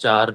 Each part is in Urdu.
4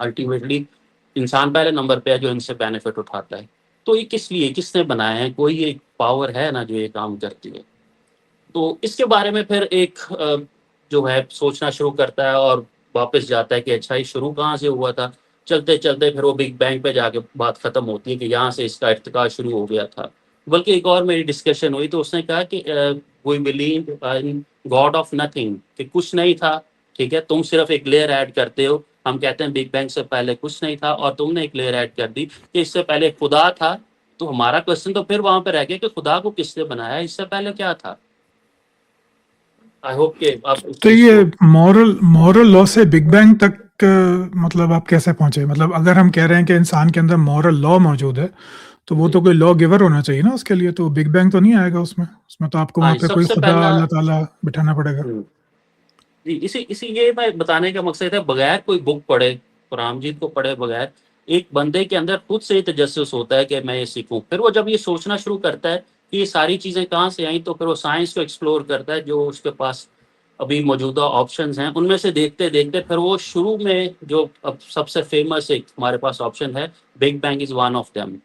الٹیمیٹلی انسان پہلے نمبر پہ ہے جو ان سے بینیفٹ اٹھاتا ہے. تو یہ کس لیے کس نے بنایا ہے؟ کوئی ایک پاور ہے نا جو یہ کام کرتی ہے. تو اس کے بارے میں پھر ایک جو ہے سوچنا شروع کرتا ہے اور واپس جاتا ہے کہ اچھا یہ شروع کہاں سے ہوا تھا. چلتے چلتے پھر وہ بگ بینگ پہ جا کے بات ختم ہوتی ہے کہ یہاں سے اس کا ارتقا شروع ہو گیا تھا. بلکہ ایک اور میری ڈسکشن ہوئی تو اس نے کہا کہ we believe in god of nothing, کہ کچھ نہیں تھا. ٹھیک ہے، تم صرف ایک لیئر ایڈ کرتے ہو. ہم کہتے ہیں بگ بینگ سے پہلے کچھ نہیں تھا اور تم نے ایک لیئر ایڈ کر دی کہ اس سے پہلے خدا تھا. تو ہمارا کوشچن تو پھر وہاں پہ رہ گیا کہ خدا کو کس نے بنایا، اس سے پہلے کیا تھا. آئی ہوپ کہ آپ اس تو چیز یہ کو مورل لا سے بگ بینگ تک مطلب آپ کیسے پہنچے؟ مطلب اگر ہم کہہ رہے ہیں کہ انسان کے اندر مورل لا موجود ہے تو وہ تو کوئی لا گیور ہونا چاہیے نا اس کے لیے. تو بگ بینگ تو نہیں آئے گا اس میں تو آپ کو وہاں پہ سب کوئی سے خدا پہلا اللہ تعالیٰ بٹھانا پڑے گا. جی اسی یہ میں بتانے کا مقصد ہے، بغیر کوئی بک پڑھے، قرآن مجید کو پڑھے بغیر ایک بندے کے اندر خود سے تجسس ہوتا ہے کہ میں یہ سیکھوں. پھر وہ جب یہ سوچنا شروع کرتا ہے کہ یہ ساری چیزیں کہاں سے آئیں، تو پھر وہ سائنس کو ایکسپلور کرتا ہے جو اس کے پاس ابھی موجودہ آپشنز ہیں ان میں سے دیکھتے دیکھتے پھر وہ شروع میں جو اب سب سے فیمس ایک ہمارے پاس آپشن ہے، big being is one of them,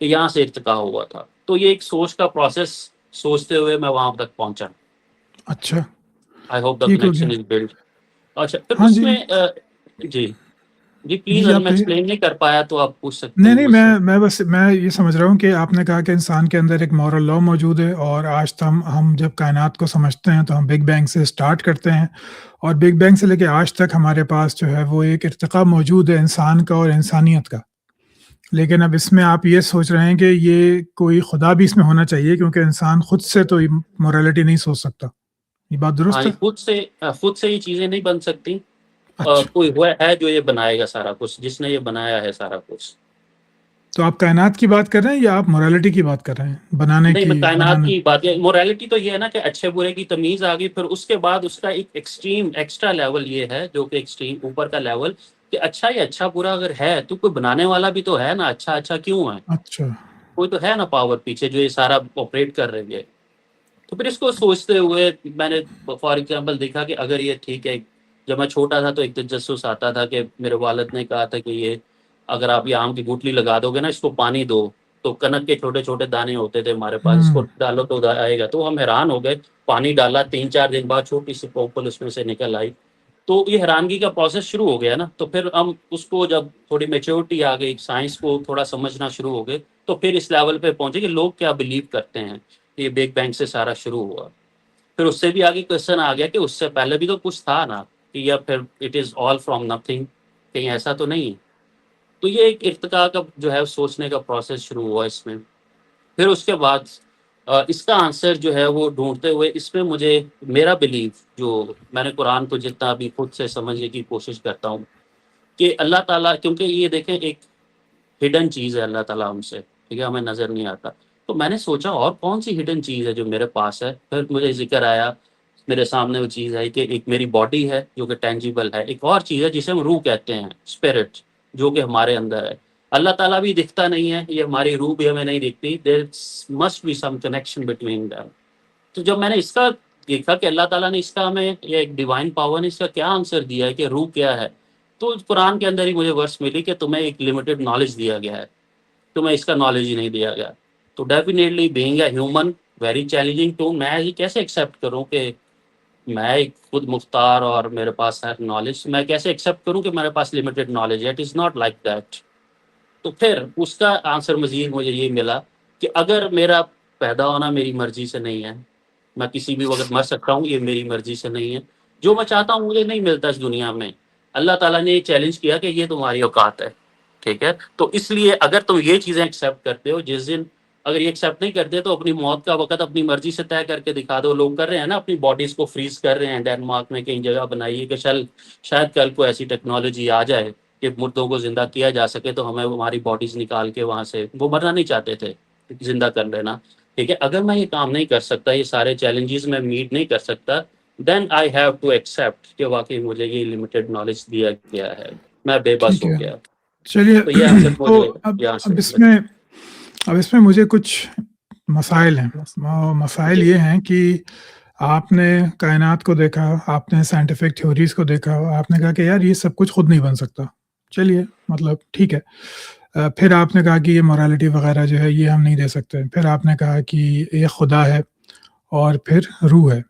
کہ یہاں سے ارتقا ہوا تھا. تو یہ ایک سوچ کا پروسیس سوچتے ہوئے میں وہاں تک پہنچا. اچھا، آئی ہوپ دا ٹھیک ہو گیا. Connection is build. اچھا پھر ہاں اس جی میں جی پلیز، جی اگر آپ میں کہیے. ایکسپلین نہیں کر پایا تو آپ پوچھ سکتے ہیں نہیں مجھ سے. میں یہ سمجھ رہا ہوں کہ آپ نے کہا کہ انسان کے اندر ایک مورل لا موجود ہے اور آج ہم جب کائنات کو سمجھتے ہیں تو ہم بگ بینگ سے سٹارٹ کرتے ہیں اور بگ بینگ سے لے کے آج تک ہمارے پاس جو ہے وہ ایک ارتقا موجود ہے انسان کا اور انسانیت کا. لیکن اب اس میں آپ یہ سوچ رہے ہیں کہ یہ کوئی خدا بھی اس میں ہونا چاہیے کیونکہ انسان خود سے تو موریلٹی نہیں سوچ سکتا. یہ بات ہاں، درست ہے؟ خود سے یہ چیزیں نہیں بن سکتی. اچھا، کوئی ہوا ہے جو یہ بنائے گا سارا کچھ، جس نے یہ بنایا ہے سارا کچھ. تو آپ کائنات کی بات کر رہے ہیں یا آپ موریلٹی کی بات کر رہے ہیں بنانے نہیں، کی میں کائنات بنانے کی بات، موریلٹی تو یہ ہے نا کہ اچھے برے کی تمیز آ گئی. پھر اس کے بعد اس کا ایک ایکسٹریم ایکسٹرا لیول یہ ہے جو کہ ایکسٹریم اوپر کا لیول، کہ اچھا یہ اچھا برا اگر ہے تو کوئی بنانے والا بھی تو ہے نا. اچھا کیوں ہے؟ اچھا کوئی تو ہے نا پاور پیچھے جو یہ سارا آپریٹ کر رہی ہے. تو پھر اس کو سوچتے ہوئے میں نے فار ایگزامپل دیکھا کہ اگر یہ ٹھیک ہے، جب میں چھوٹا تھا تو ایک تجسس آتا تھا کہ میرے والد نے کہا تھا کہ یہ اگر آپ یہ آم کی گٹلی لگا دو گے نا، اس کو پانی دو تو کنک کے چھوٹے چھوٹے دانے ہوتے تھے ہمارے پاس، اس کو ڈالو تو آئے گا. تو ہم حیران ہو گئے. پانی ڈالا، 3-4 دن بعد چھوٹی سی پوپل اس میں سے نکل آئی. تو یہ حیرانگی کا پروسیس شروع ہو گیا نا. تو پھر ہم اس کو جب تھوڑی میچورٹی آ گئی، سائنس کو تھوڑا سمجھنا شروع ہو گئے، تو پھر اس لیول پہ پہنچے کہ لوگ کیا بلیو کرتے ہیں. یہ بگ بینگ سے سارا شروع ہوا. پھر اس سے بھی آگے کوشچن آ گیا کہ اس سے پہلے بھی تو کچھ تھا نا، کہ یا پھر it is all from nothing, کہیں ایسا تو نہیں. تو یہ ایک ارتقاء کا جو ہے سوچنے کا پروسیس شروع ہوا اس میں. پھر اس کے بعد اس کا آنسر جو ہے وہ ڈھونڈتے ہوئے اس میں مجھے میرا بلیف، جو میں نے قرآن کو جتنا بھی خود سے سمجھنے کی کوشش کرتا ہوں، کہ اللہ تعالیٰ، کیونکہ یہ دیکھیں ایک ہڈن چیز ہے اللہ تعالیٰ ہم سے، ٹھیک ہے، ہمیں نظر نہیں آتا. تو میں نے سوچا اور کون سی ہڈن چیز ہے جو میرے پاس ہے. پھر مجھے ذکر آیا، میرے سامنے وہ چیز ہے کہ ایک میری باڈی ہے جو کہ ٹینجیبل ہے. ایک اور چیز ہے جسے ہم روح کہتے ہیں، اسپرٹ، جو کہ ہمارے اندر ہے. اللہ تعالیٰ بھی دکھتا نہیں ہے، یہ ہماری روح بھی ہمیں نہیں دکھتی. There must be some connection between them. تو جب میں نے اس کا دیکھا کہ اللہ تعالیٰ نے اس کا ہمیں، یہ ایک ڈیوائن پاور نے اس کا کیا آنسر دیا ہے کہ روح کیا ہے، تو قرآن کے اندر ہی مجھے ورس ملی کہ تمہیں ایک لمیٹڈ نالج دیا گیا ہے، تمہیں اس کا نالج ہی نہیں دیا گیا. تو definitely being a human very challenging to, میں یہ کیسے ایکسیپٹ کروں کہ میں ایک خود مختار اور میرے پاس ہے نالج، میں کیسے ایکسیپٹ کروں کہ میرے پاس لمیٹڈ نالج ہے. It is not like that. تو پھر اس کا آنسر مزید مجھے یہ ملا کہ اگر میرا پیدا ہونا میری مرضی سے نہیں ہے، میں کسی بھی وقت مر سکتا ہوں، یہ میری مرضی سے نہیں ہے. جو میں چاہتا ہوں مجھے نہیں ملتا اس دنیا میں. اللہ تعالیٰ نے یہ چیلنج کیا کہ یہ تمہاری اوقات ہے، ٹھیک ہے. تو اس لیے اگر تم یہ چیزیں ایکسیپٹ کرتے ہو، جس دن اگر یہ ایکسیپٹ نہیں کرتے تو اپنی موت کا وقت اپنی مرضی سے طے کر کے دکھا دو. لوگ کر رہے ہیں نا، اپنی باڈیز کو فریز کر رہے ہیں. ڈینمارک میں کئی جگہ بنائی ہے کہ شاید کل کو ایسی ٹیکنالوجی آ جائے کہ مردوں کو زندہ کیا جا سکے، تو ہمیں ہماری باڈیز نکال کے وہاں سے، وہ مرنا نہیں چاہتے تھے، زندہ کر لینا. ٹھیک ہے، اگر میں یہ کام نہیں کر سکتا، یہ سارے چیلنجز میں میٹ نہیں کر سکتا، دین آئی ہیو ٹو ایکسیپٹ کہ واقعی مجھے یہ لمیٹڈ نالج دیا گیا ہے، میں بے بس ٹھیک ہو ہے. گیا. چلیے تو یہ آنسر تو مجھے یہاں سے اب اس میں مجھے کچھ مسائل ہیں. مسائل جی یہ ہیں کہ آپ نے کائنات کو دیکھا، آپ نے سائنٹیفک تھیوریز کو دیکھا، آپ نے کہا کہ یار یہ سب کچھ خود نہیں بن سکتا، چلیے مطلب ٹھیک ہے. پھر آپ نے کہا کہ یہ مورالٹی وغیرہ جو ہے یہ ہم نہیں دے سکتے. پھر آپ نے کہا کہ ایک خدا ہے اور پھر روح ہے.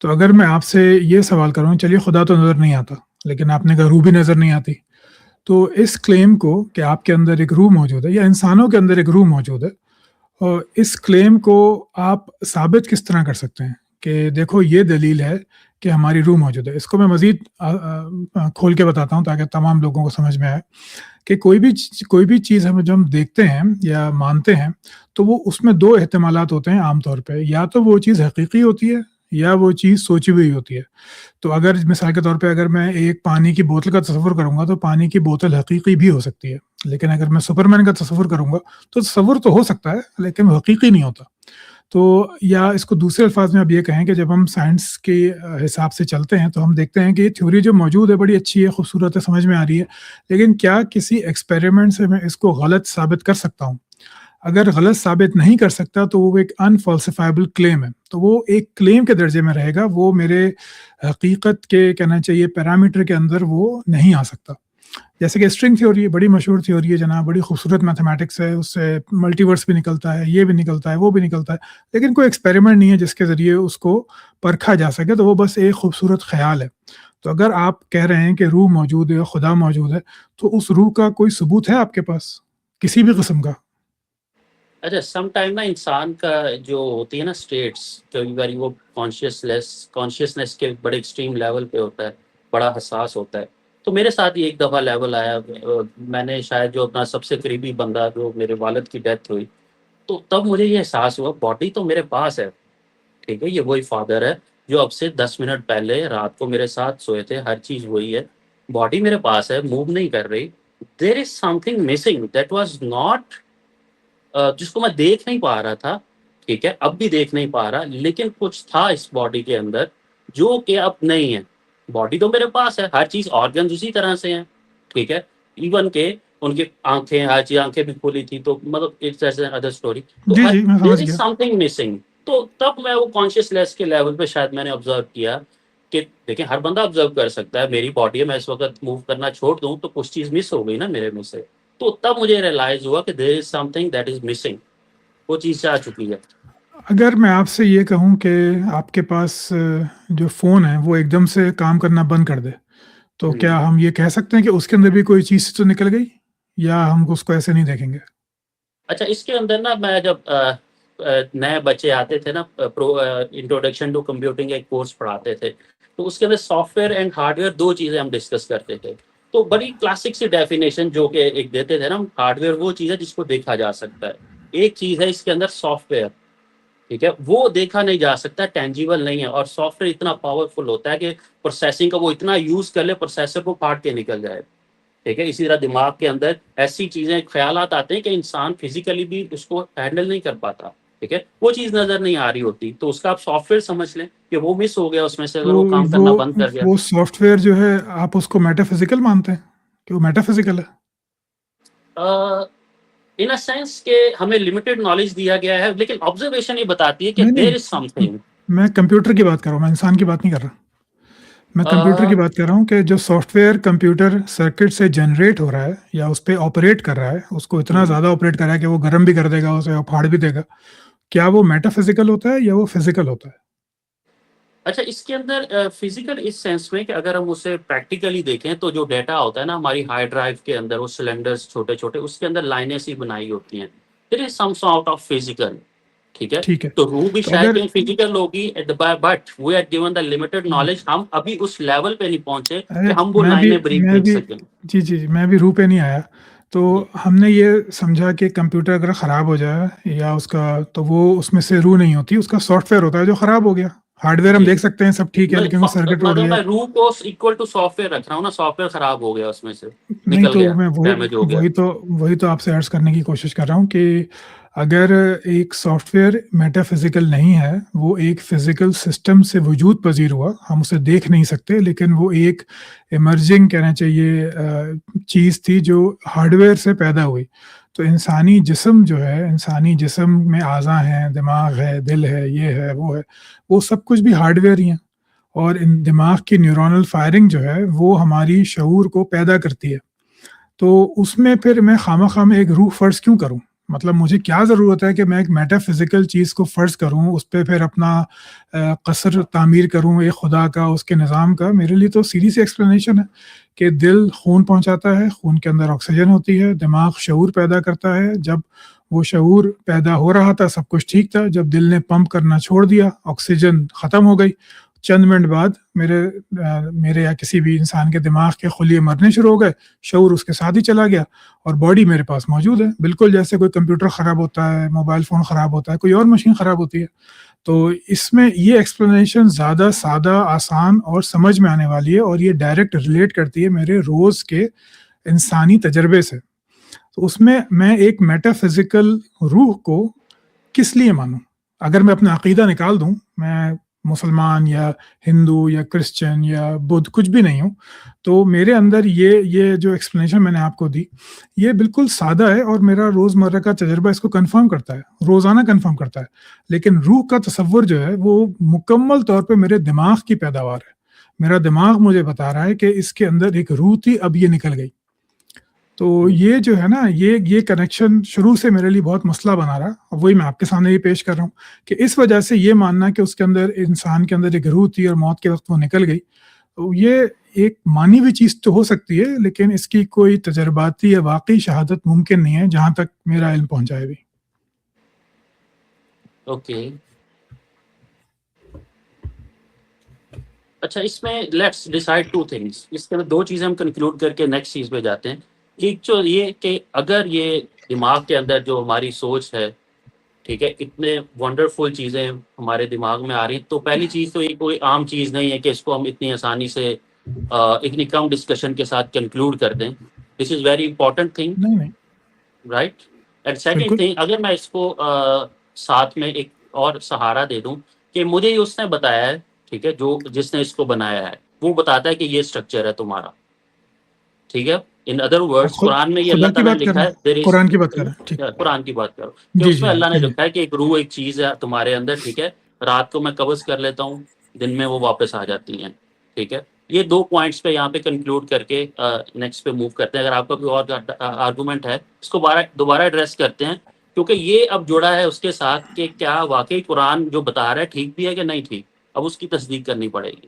تو اگر میں آپ سے یہ سوال کروں، چلیے خدا تو نظر نہیں آتا، لیکن آپ نے کہا روح بھی نظر نہیں آتی، تو اس کلیم کو کہ آپ کے اندر ایک روح موجود ہے یا انسانوں کے اندر ایک روح موجود ہے، اور اس کلیم کو آپ ثابت کس طرح کر سکتے ہیں کہ دیکھو یہ دلیل ہے کہ ہماری روح موجود ہے؟ اس کو میں مزید کھول کے بتاتا ہوں تاکہ تمام لوگوں کو سمجھ میں آئے کہ کوئی بھی چیز ہم جو ہم دیکھتے ہیں یا مانتے ہیں تو وہ اس میں دو احتمالات ہوتے ہیں عام طور پہ. یا تو وہ چیز حقیقی ہوتی ہے یا وہ چیز سوچی ہوئی ہوتی ہے. تو اگر مثال کے طور پہ اگر میں ایک پانی کی بوتل کا تصور کروں گا تو پانی کی بوتل حقیقی بھی ہو سکتی ہے، لیکن اگر میں سپر مین کا تصور کروں گا تو تصور تو ہو سکتا ہے لیکن وہ حقیقی نہیں ہوتا. تو یا اس کو دوسرے الفاظ میں اب یہ کہیں کہ جب ہم سائنس کے حساب سے چلتے ہیں تو ہم دیکھتے ہیں کہ یہ تھیوری جو موجود ہے بڑی اچھی ہے، خوبصورت ہے، سمجھ میں آ رہی ہے، لیکن کیا کسی ایکسپیریمنٹ سے میں اس کو غلط ثابت کر سکتا ہوں؟ اگر غلط ثابت نہیں کر سکتا تو وہ ایک انفالسیفائبل کلیم ہے، تو وہ ایک کلیم کے درجے میں رہے گا، وہ میرے حقیقت کے کہنا چاہیے پیرامیٹر کے اندر وہ نہیں آ سکتا. جیسے کہ اسٹرنگ تھیوری بڑی مشہور تھیوری ہے جناب، بڑی خوبصورت میتھمیٹکس ہے، اس سے ملٹی ورس بھی نکلتا ہے، یہ بھی نکلتا ہے، وہ بھی نکلتا ہے، لیکن کوئی ایکسپیریمنٹ نہیں ہے جس کے ذریعے اس کو پرکھا جا سکے، تو وہ بس ایک خوبصورت خیال ہے. تو اگر آپ کہہ رہے ہیں کہ روح موجود ہے، خدا موجود ہے، تو اس روح کا کوئی ثبوت ہے آپ کے پاس کسی بھی قسم کا؟ اچھا، سم ٹائم نا انسان کا جو ہوتی ہے نا اسٹیٹس، کئی بار وہ کانشیسنیس کے بڑے ایکسٹریم لیول پہ ہوتا ہے، بڑا حساس ہوتا ہے. تو میرے ساتھ یہ ایک دفعہ لیول آیا، میں نے شاید جو اپنا سب سے قریبی بندہ، جو میرے والد کی ڈیتھ ہوئی، تو تب مجھے یہ احساس ہوا باڈی تو میرے پاس ہے، ٹھیک ہے، یہ وہی فادر ہے جو اب سے 10 منٹ پہلے رات کو میرے ساتھ سوئے تھے، ہر چیز وہی ہے، باڈی میرے پاس ہے، موو نہیں کر رہی. There is something missing that was not, جس کو میں دیکھ نہیں پا رہا تھا، ٹھیک ہے، اب بھی دیکھ نہیں پا رہا، لیکن کچھ تھا اس باڈی کے اندر جو کہ اب نہیں ہے. باڈی تو میرے پاس ہے، ہر چیز، آرگنز اسی طرح سے ہیں، ٹھیک ہے، ایون کہ ان کی آنکھیں، ہر چیز، آنکھیں بھی کھلی تھی، تو مطلب ادر اسٹوری. تو جی جی میں دیر سمجھ از گیا. Some thing missing. تو تب میں وہ کانشیسنیس کے لیول پہ شاید میں نے آبزرو کیا کہ دیکھیں ہر بندہ آبزرو کر سکتا ہے، میری باڈی ہے، میں اس وقت موو کرنا چھوڑ دوں تو کچھ چیز مس ہو گئی نا میرے میں سے. تو تب مجھے ریئلائز ہوا کہ there is something that is missing, وہ چیز آ چکی ہے. اگر میں آپ سے یہ کہوں کہ آپ کے پاس جو فون ہے وہ ایک دم سے کام کرنا بند کر دے، تو کیا ہم یہ کہہ سکتے ہیں کہ اس کے اندر بھی کوئی چیز تو نکل گئی، یا ہم اس کو ایسے نہیں دیکھیں گے؟ اچھا، اس کے اندر نا میں جب نئے بچے آتے تھے نا، انٹروڈکشن ٹو کمپیوٹنگ ایک کورس پڑھاتے تھے، تو اس کے اندر software and hardware دو چیزیں ہم ڈسکس کرتے تھے. تو بڑی کلاسک سی ڈیفینیشن جو کہ ایک دیتے تھے نا، ہارڈ ویئر وہ چیز ہے جس کو دیکھا جا سکتا ہے، ایک چیز ہے اس کے اندر سافٹ ویئر، ٹھیک ہے، وہ دیکھا نہیں جا سکتا، ٹینجیبل نہیں ہے، اور سافٹ ویئر اتنا پاورفل ہوتا ہے کہ پروسیسنگ کا وہ اتنا یوز کر لے، پروسیسر کو پھاڑ کے نکل جائے، ٹھیک ہے. اسی طرح دماغ کے اندر ایسی چیزیں، خیالات آتے ہیں کہ انسان فزیکلی بھی اس کو ہینڈل نہیں کر پاتا، ٹھیک ہے، وہ چیز نظر نہیں آ رہی ہوتی، تو اس کا آپ سافٹ ویئر سمجھ لیں کہ وہ مس ہو گیا اس میں سے، اگر تو وہ کام کرنا بند کر گیا. وہ سافٹ ویئر جو ہے آپ اس کو میٹا فزیکل مانتے ہیں کہ وہ میٹا فزیکل ہے؟ ان اے سینس کہ ہمیں لمیٹڈ نالج دیا گیا ہے، لیکن آبزرویشن یہ بتاتی ہے کہ نہیں دیر از سم نہیں، تھنگ. میں کمپیوٹر کی بات کر رہا ہوں، میں انسان کی بات نہیں کر رہا. میں کمپیوٹر کی بات کر رہا ہوں کہ جو سافٹ ویئر کمپیوٹر سرکٹ سے جنریٹ ہو رہا ہے یا اس پہ آپریٹ کر رہا ہے، اس کو اتنا زیادہ آپریٹ کر رہا ہے کہ وہ گرم بھی کر دے گا، اسے پھاڑ بھی دے گا، کیا وہ میٹا فزیکل ہوتا ہے یا وہ فزیکل ہوتا ہے؟ اچھا، اس کے اندر فزیکل اس سینس میں کہ اگر ہم اسے پریکٹیکلی دیکھیں تو جو ڈیٹا ہوتا ہے نا ہماری ہارڈ ڈرائیو کے اندر، وہ سلنڈرز چھوٹے چھوٹے، اس کے اندر لائنیں سی بنائی ہوتی ہیں، دیر is some sort of physical, ٹھیک ہے. ٹھیک ہے. تو روح بھی تو شاید اگر کہیں فزیکل ہوگی، but we are given the limited knowledge, ہم ابھی اس لیول پہ نہیں پہنچے کہ ہم وہ لائنیں بریف دیکھ سکیں. جی جی میں بھی روح پہ نہیں آیا. تو جی ہم نے یہ سمجھا کہ کمپیوٹر اگر خراب ہو جائے یا اس کا، تو وہ اس میں سے روح نہیں ہوتی، اس کا سافٹ ویئر ہوتا ہے جو خراب ہو گیا. ہارڈ ویئر ہم جی، دیکھ سکتے ہیں سب ٹھیک ہے، لیکن وہ سرکٹ ٹوٹ مطلب گیا. میں روح کو اکول ٹو سافٹ ویئر رکھ رہا ہوں نا، سافٹ ویئر خراب ہو گیا، اس میں سے نہیں، نکل تو گیا، میں ڈیمیج ہو گیا. وہی تو آپ سے عرض کرنے کی کوشش کر رہا ہوں کہ اگر ایک سافٹ ویئر میٹا فزیکل نہیں ہے، وہ ایک فزیکل سسٹم سے وجود پذیر ہوا، ہم اسے دیکھ نہیں سکتے، لیکن وہ ایک ایمرجنگ کہنا چاہیے چیز تھی جو ہارڈ ویئر سے پیدا ہوئی. تو انسانی جسم جو ہے، انسانی جسم میں اعضاء ہیں، دماغ ہے، دل ہے، یہ ہے، وہ سب کچھ بھی ہارڈ ویئر ہی ہیں. اور ان دماغ کی نیورونل فائرنگ جو ہے وہ ہماری شعور کو پیدا کرتی ہے. تو اس میں پھر میں خواہ میں ایک روح فرض کیوں کروں؟ مطلب مجھے کیا ضرورت ہے کہ میں ایک میٹا فزیکل چیز کو فرض کروں، اس پہ پھر اپنا قصر تعمیر کروں ایک خدا کا، اس کے نظام کا؟ میرے لیے تو سیدھی سی ایکسپلینیشن ہے کہ دل خون پہنچاتا ہے، خون کے اندر آکسیجن ہوتی ہے، دماغ شعور پیدا کرتا ہے. جب وہ شعور پیدا ہو رہا تھا سب کچھ ٹھیک تھا، جب دل نے پمپ کرنا چھوڑ دیا آکسیجن ختم ہو گئی، چند منٹ بعد میرے یا کسی بھی انسان کے دماغ کے خلیے مرنے شروع ہو گئے، شعور اس کے ساتھ ہی چلا گیا اور باڈی میرے پاس موجود ہے. بالکل جیسے کوئی کمپیوٹر خراب ہوتا ہے، موبائل فون خراب ہوتا ہے، کوئی اور مشین خراب ہوتی ہے. تو اس میں یہ ایکسپلینیشن زیادہ سادہ، آسان اور سمجھ میں آنے والی ہے، اور یہ ڈائریکٹ ریلیٹ کرتی ہے میرے روز کے انسانی تجربے سے. تو اس میں ایک میٹا فزیکل روح کو کس لیے مانوں؟ اگر میں اپنا عقیدہ نکال دوں، میں مسلمان یا ہندو یا کرسچن یا بدھ کچھ بھی نہیں ہوں، تو میرے اندر یہ جو ایکسپلینیشن میں نے آپ کو دی یہ بالکل سادہ ہے، اور میرا روزمرہ کا تجربہ اس کو کنفرم کرتا ہے، روزانہ کنفرم کرتا ہے. لیکن روح کا تصور جو ہے وہ مکمل طور پہ میرے دماغ کی پیداوار ہے. میرا دماغ مجھے بتا رہا ہے کہ اس کے اندر ایک روح تھی، اب یہ نکل گئی. تو یہ جو ہے نا، یہ کنیکشن شروع سے میرے لیے بہت مسئلہ بنا رہا، اور وہی میں آپ کے سامنے یہ پیش کر رہا ہوں کہ اس وجہ سے یہ ماننا کہ اس کے اندر، انسان کے اندر ایک روح تھی اور موت کے وقت وہ نکل گئی، تو یہ ایک مانی ہوئی چیز تو ہو سکتی ہے، لیکن اس کی کوئی تجرباتی یا واقعی شہادت ممکن نہیں ہے جہاں تک میرا علم پہنچائے بھی. اوکے، اچھا، اس میں لیٹس ڈیسائیڈ ٹو تھنگس. اس کے اندر دو چیزیں ہم کنکلوڈ کر کے نیکسٹ چیز پہ جاتے ہیں. ایک جو یہ کہ اگر یہ دماغ کے اندر جو ہماری سوچ ہے، ٹھیک ہے، اتنے ونڈرفل چیزیں ہمارے دماغ میں آ رہی ہیں، تو پہلی چیز تو یہ کوئی عام چیز نہیں ہے کہ اس کو ہم اتنی آسانی سے اتنی کم ڈسکشن کے ساتھ کنکلوڈ کر دیں. دس از ویری امپورٹنٹ تھنگ، نہیں رائٹ؟ اینڈ سیکنڈ بالکل. تھنگ، اگر میں اس کو ساتھ میں ایک اور سہارا دے دوں کہ مجھے یہ اس نے بتایا ہے، ٹھیک ہے، جس نے اس کو بنایا ہے وہ بتاتا ہے کہ یہ اسٹرکچر ہے تمہارا، ٹھیک ہے. ان ادر آپ ورڈس قرآن میں یہ خدا اللہ کی تعالیٰ نے بات کر لکھا رہے ہے، ہیں، دیر از، قرآن کی بات کر رہے ہیں، ٹھیک. قرآن کی بات کرو کہ جی اس میں جی اللہ نے کہیے. لکھا ہے کہ ایک روح، ایک چیز ہے تمہارے اندر، ٹھیک ہے، رات کو میں قبض کر لیتا ہوں، دن میں وہ واپس آ جاتی ہیں، ٹھیک ہے. یہ دو پوائنٹس پہ یہاں پہ کنکلوڈ کر کے نیکسٹ پہ موو کرتے ہیں. اگر آپ کا کوئی اور آرگومنٹ ہے اس کو دوبارہ ایڈریس کرتے ہیں، کیونکہ یہ اب جڑا ہے اس کے ساتھ کہ کیا واقعی قرآن جو بتا رہا ہے ٹھیک بھی ہے کہ نہیں ٹھیک. اب اس کی تصدیق کرنی پڑے گی،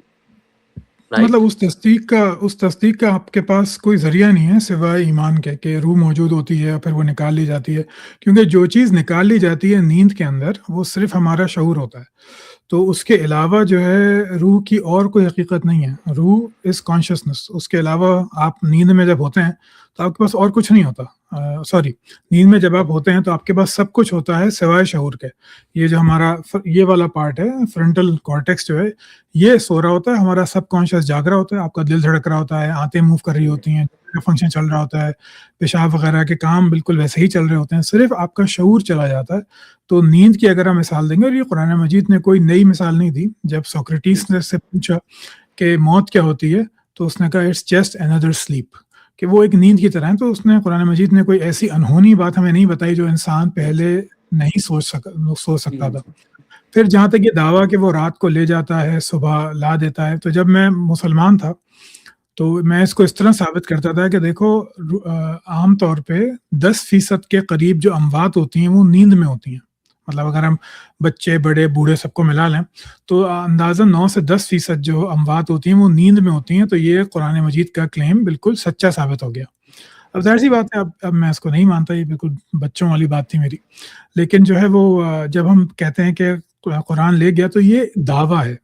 رائٹ؟ مطلب اس تصدیق کا آپ کے پاس کوئی ذریعہ نہیں ہے سوائے ایمان کے کہ روح موجود ہوتی ہے پھر وہ نکال لی جاتی ہے. کیونکہ جو چیز نکال لی جاتی ہے نیند کے اندر وہ صرف ہمارا شعور ہوتا ہے. تو اس کے علاوہ جو ہے روح کی اور کوئی حقیقت نہیں ہے. روح از کانشیسنس. اس کے علاوہ آپ نیند میں جب ہوتے ہیں تو آپ کے پاس اور کچھ نہیں ہوتا. سوری، نیند میں جب آپ ہوتے ہیں تو آپ کے پاس سب کچھ ہوتا ہے سوائے شعور کے. یہ جو ہمارا یہ والا پارٹ ہے، فرنٹل کارٹیکس جو ہے، یہ سو رہا ہوتا ہے، ہمارا سب کانشیس جاگ رہا ہوتا ہے، آپ کا دل دھڑک رہا ہوتا ہے، آنتیں موو کر رہی ہوتی ہیں، فنکشن چل رہا ہوتا ہے، پیشاب وغیرہ کے کام بالکل ویسے ہی چل رہے ہوتے ہیں، صرف آپ کا شعور چلا جاتا ہے. تو نیند کی اگر ہم مثال دیں گے، اور یہ قرآن مجید نے کوئی نئی مثال نہیں دی. جب سوکریٹیس نے سے پوچھا کہ موت کیا ہوتی ہے تو اس نے کہا اٹس جسٹ another sleep، کہ وہ ایک نیند کی طرح ہے. تو اس نے قرآن مجید نے کوئی ایسی انہونی بات ہمیں نہیں بتائی جو انسان پہلے نہیں سوچ سکتا تھا. پھر جہاں تک یہ دعویٰ کہ وہ رات کو لے جاتا ہے صبح لا دیتا ہے، تو جب میں مسلمان تھا تو میں اس کو اس طرح ثابت کرتا تھا کہ دیکھو، عام طور پہ 10% کے قریب جو اموات ہوتی ہیں وہ نیند میں ہوتی ہیں. مطلب اگر ہم بچے بڑے بوڑھے سب کو ملا لیں تو اندازہ 9 سے 10% جو اموات ہوتی ہیں وہ نیند میں ہوتی ہیں. تو یہ قرآن مجید کا کلیم بالکل سچا ثابت ہو گیا. اب ظاہر سی بات ہے، اب میں اس کو نہیں مانتا، یہ بالکل بچوں والی بات تھی میری. لیکن جو ہے وہ جب ہم کہتے ہیں کہ قرآن لے گیا تو یہ دعویٰ ہے.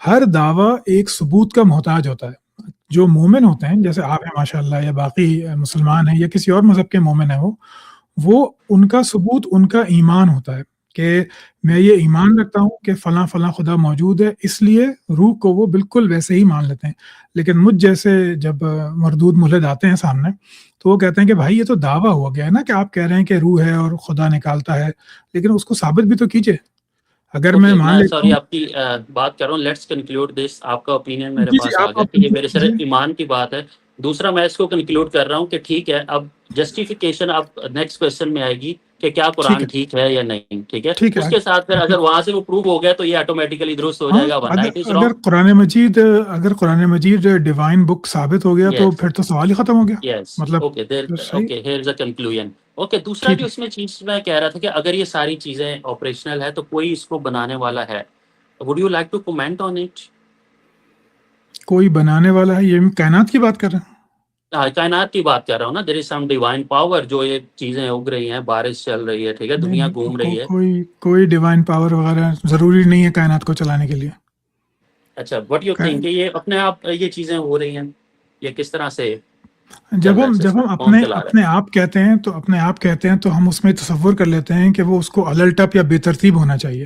ہر دعویٰ ایک ثبوت کا محتاج ہوتا ہے. جو مومن ہوتے ہیں جیسے آپ ہیں ماشاءاللہ، یا باقی مسلمان ہیں یا کسی اور مذہب کے مومن ہیں، وہ ان کا ثبوت ان کا ایمان ہوتا ہے کہ میں یہ ایمان رکھتا ہوں کہ فلاں فلاں خدا موجود ہے، اس لیے روح کو وہ بالکل ویسے ہی مان لیتے ہیں. لیکن مجھ جیسے جب مردود ملحد آتے ہیں سامنے تو وہ کہتے ہیں کہ بھائی یہ تو دعویٰ ہوا گیا ہے نا کہ آپ کہہ رہے ہیں کہ روح ہے اور خدا نکالتا ہے، لیکن اس کو ثابت بھی تو کیجئے. اگر میں مان میں لیتا سوری ہوں. آپ کی بات کر رہا ہوں. Let's conclude this. آپ کا اوپینین میرے جی جی پاس آ گیا آپ کہ یہ میرے کیجئے. صرف ایمان کی بات ہے. دوسرا میں اس کو کنکلوڈ کر رہا ہوں کہ ٹھیک ہے، اب جسٹیفیکیشن اب نیکسٹ کویشچن میں آئے گی کہ کیا ٹھیک قرآن ہے ٹھیک ہے یا نہیں، ٹھیک ہے، ٹھیک ہے اس کے ساتھ پھر اگر وہاں سے وہ پروو ہو گیا تو یہ آٹومیٹیکلی درست ہو ہاں جائے گا، ورنہ اٹ از اگر رانگ. قرآن مجید ڈیوائن بک ثابت ہو گیا تو یس پھر تو سوال ہی ختم ہو گیا. یس مطلب اوکے دیر پھر صحیح. Okay here is a conclusion. Okay دوسرا ٹھیک جو ہے اس میں چیز میں کہہ رہا تھا کہ اگر یہ ساری چیزیں آپریشنل ہے تو کوئی اس کو بنانے والا ہے. Would you like to comment on it? کوئی بنانے والا ہے، یہ کائنات کی بات کر رہے ہیں. کائنات کی بات کر رہا ہوں نا. دیر از سم ڈیوائن پاور، جو یہ چیزیں اگ رہی ہیں، بارش چل رہی ہے، ٹھیک ہے، نہیں دنیا نہیں گھوم رہی ہے. کوئی ڈیوائن پاور وغیرہ ضروری نہیں ہے کائنات کو چلانے کے لیے. اچھا وٹ یو تھنک کہ یہ اپنے آپ یہ چیزیں ہو رہی ہیں، یہ کس طرح سے چل جب رہا ہے ہم سسٹم، کون اپنے چلا رہا اپنے آپ کہتے ہیں تو ہم اس میں تصور کر لیتے ہیں کہ وہ اس کو الٹ اپ یا بے ترتیب ہونا چاہیے.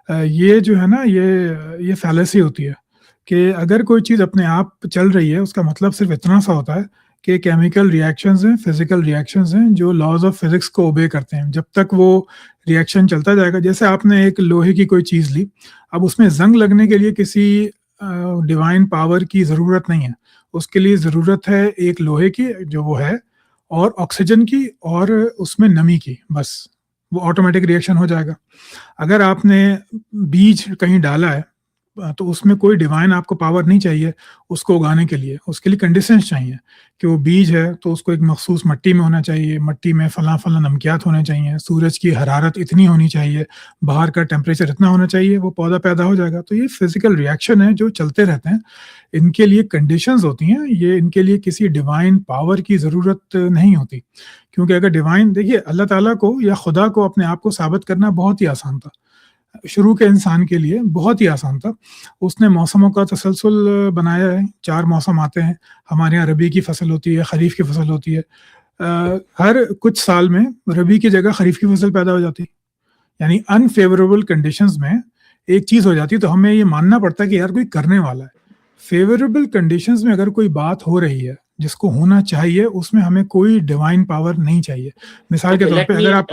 یہ جو ہے نا یہ فیلیسی ہوتی ہے کہ اگر کوئی چیز اپنے آپ چل رہی ہے اس کا مطلب صرف اتنا سا ہوتا ہے کہ کیمیکل ریاکشنز ہیں، فزیکل ریاکشنز ہیں جو لاز آف فزکس کو اوبے کرتے ہیں. جب تک وہ ریاکشن چلتا جائے گا، جیسے آپ نے ایک لوہے کی کوئی چیز لی، اب اس میں زنگ لگنے کے لیے کسی ڈیوائن پاور کی ضرورت نہیں ہے. اس کے لیے ضرورت ہے ایک لوہے کی جو وہ ہے، اور آکسیجن کی، اور اس میں نمی کی، بس وہ آٹومیٹک ریئیکشن ہو جائے گا. اگر آپ نے بیج کہیں ڈالا ہے تو اس میں کوئی ڈیوائن آپ کو پاور نہیں چاہیے اس کو اگانے کے لیے. اس کے لیے کنڈیشنز چاہیے کہ وہ بیج ہے تو اس کو ایک مخصوص مٹی میں ہونا چاہیے، مٹی میں فلاں فلاں نمکیات ہونے چاہیے، سورج کی حرارت اتنی ہونی چاہیے، باہر کا ٹیمپریچر اتنا ہونا چاہیے، وہ پودا پیدا ہو جائے گا. تو یہ فزیکل ریئیکشن ہے جو چلتے رہتے ہیں. ان کے لیے کنڈیشنز ہوتی ہیں، یہ ان کے لیے کسی ڈیوائن پاور کی ضرورت نہیں ہوتی. کیونکہ اگر ڈیوائن، دیکھیے اللہ تعالیٰ کو یا خدا کو اپنے آپ کو ثابت کرنا بہت ہی آسان تھا. شروع کے انسان کے لیے بہت ہی آسان تھا. اس نے موسموں کا تسلسل بنایا ہے. 4 موسم آتے ہیں ہمارے یہاں. ربیع کی فصل ہوتی ہے، خریف کی فصل ہوتی ہے. ہر کچھ سال میں ربیع کی جگہ خریف کی فصل پیدا ہو جاتی. یعنی انفیوریبل کنڈیشنز میں ایک چیز ہو جاتی تو ہمیں یہ ماننا پڑتا ہے کہ یار کوئی کرنے والا ہے. فیوریبل کنڈیشنز میں اگر کوئی بات ہو رہی ہے جس کو ہونا چاہیے، اس میں ہمیں کوئی ڈیوائن پاور نہیں چاہیے. مثال کے طور پہ اگر آپ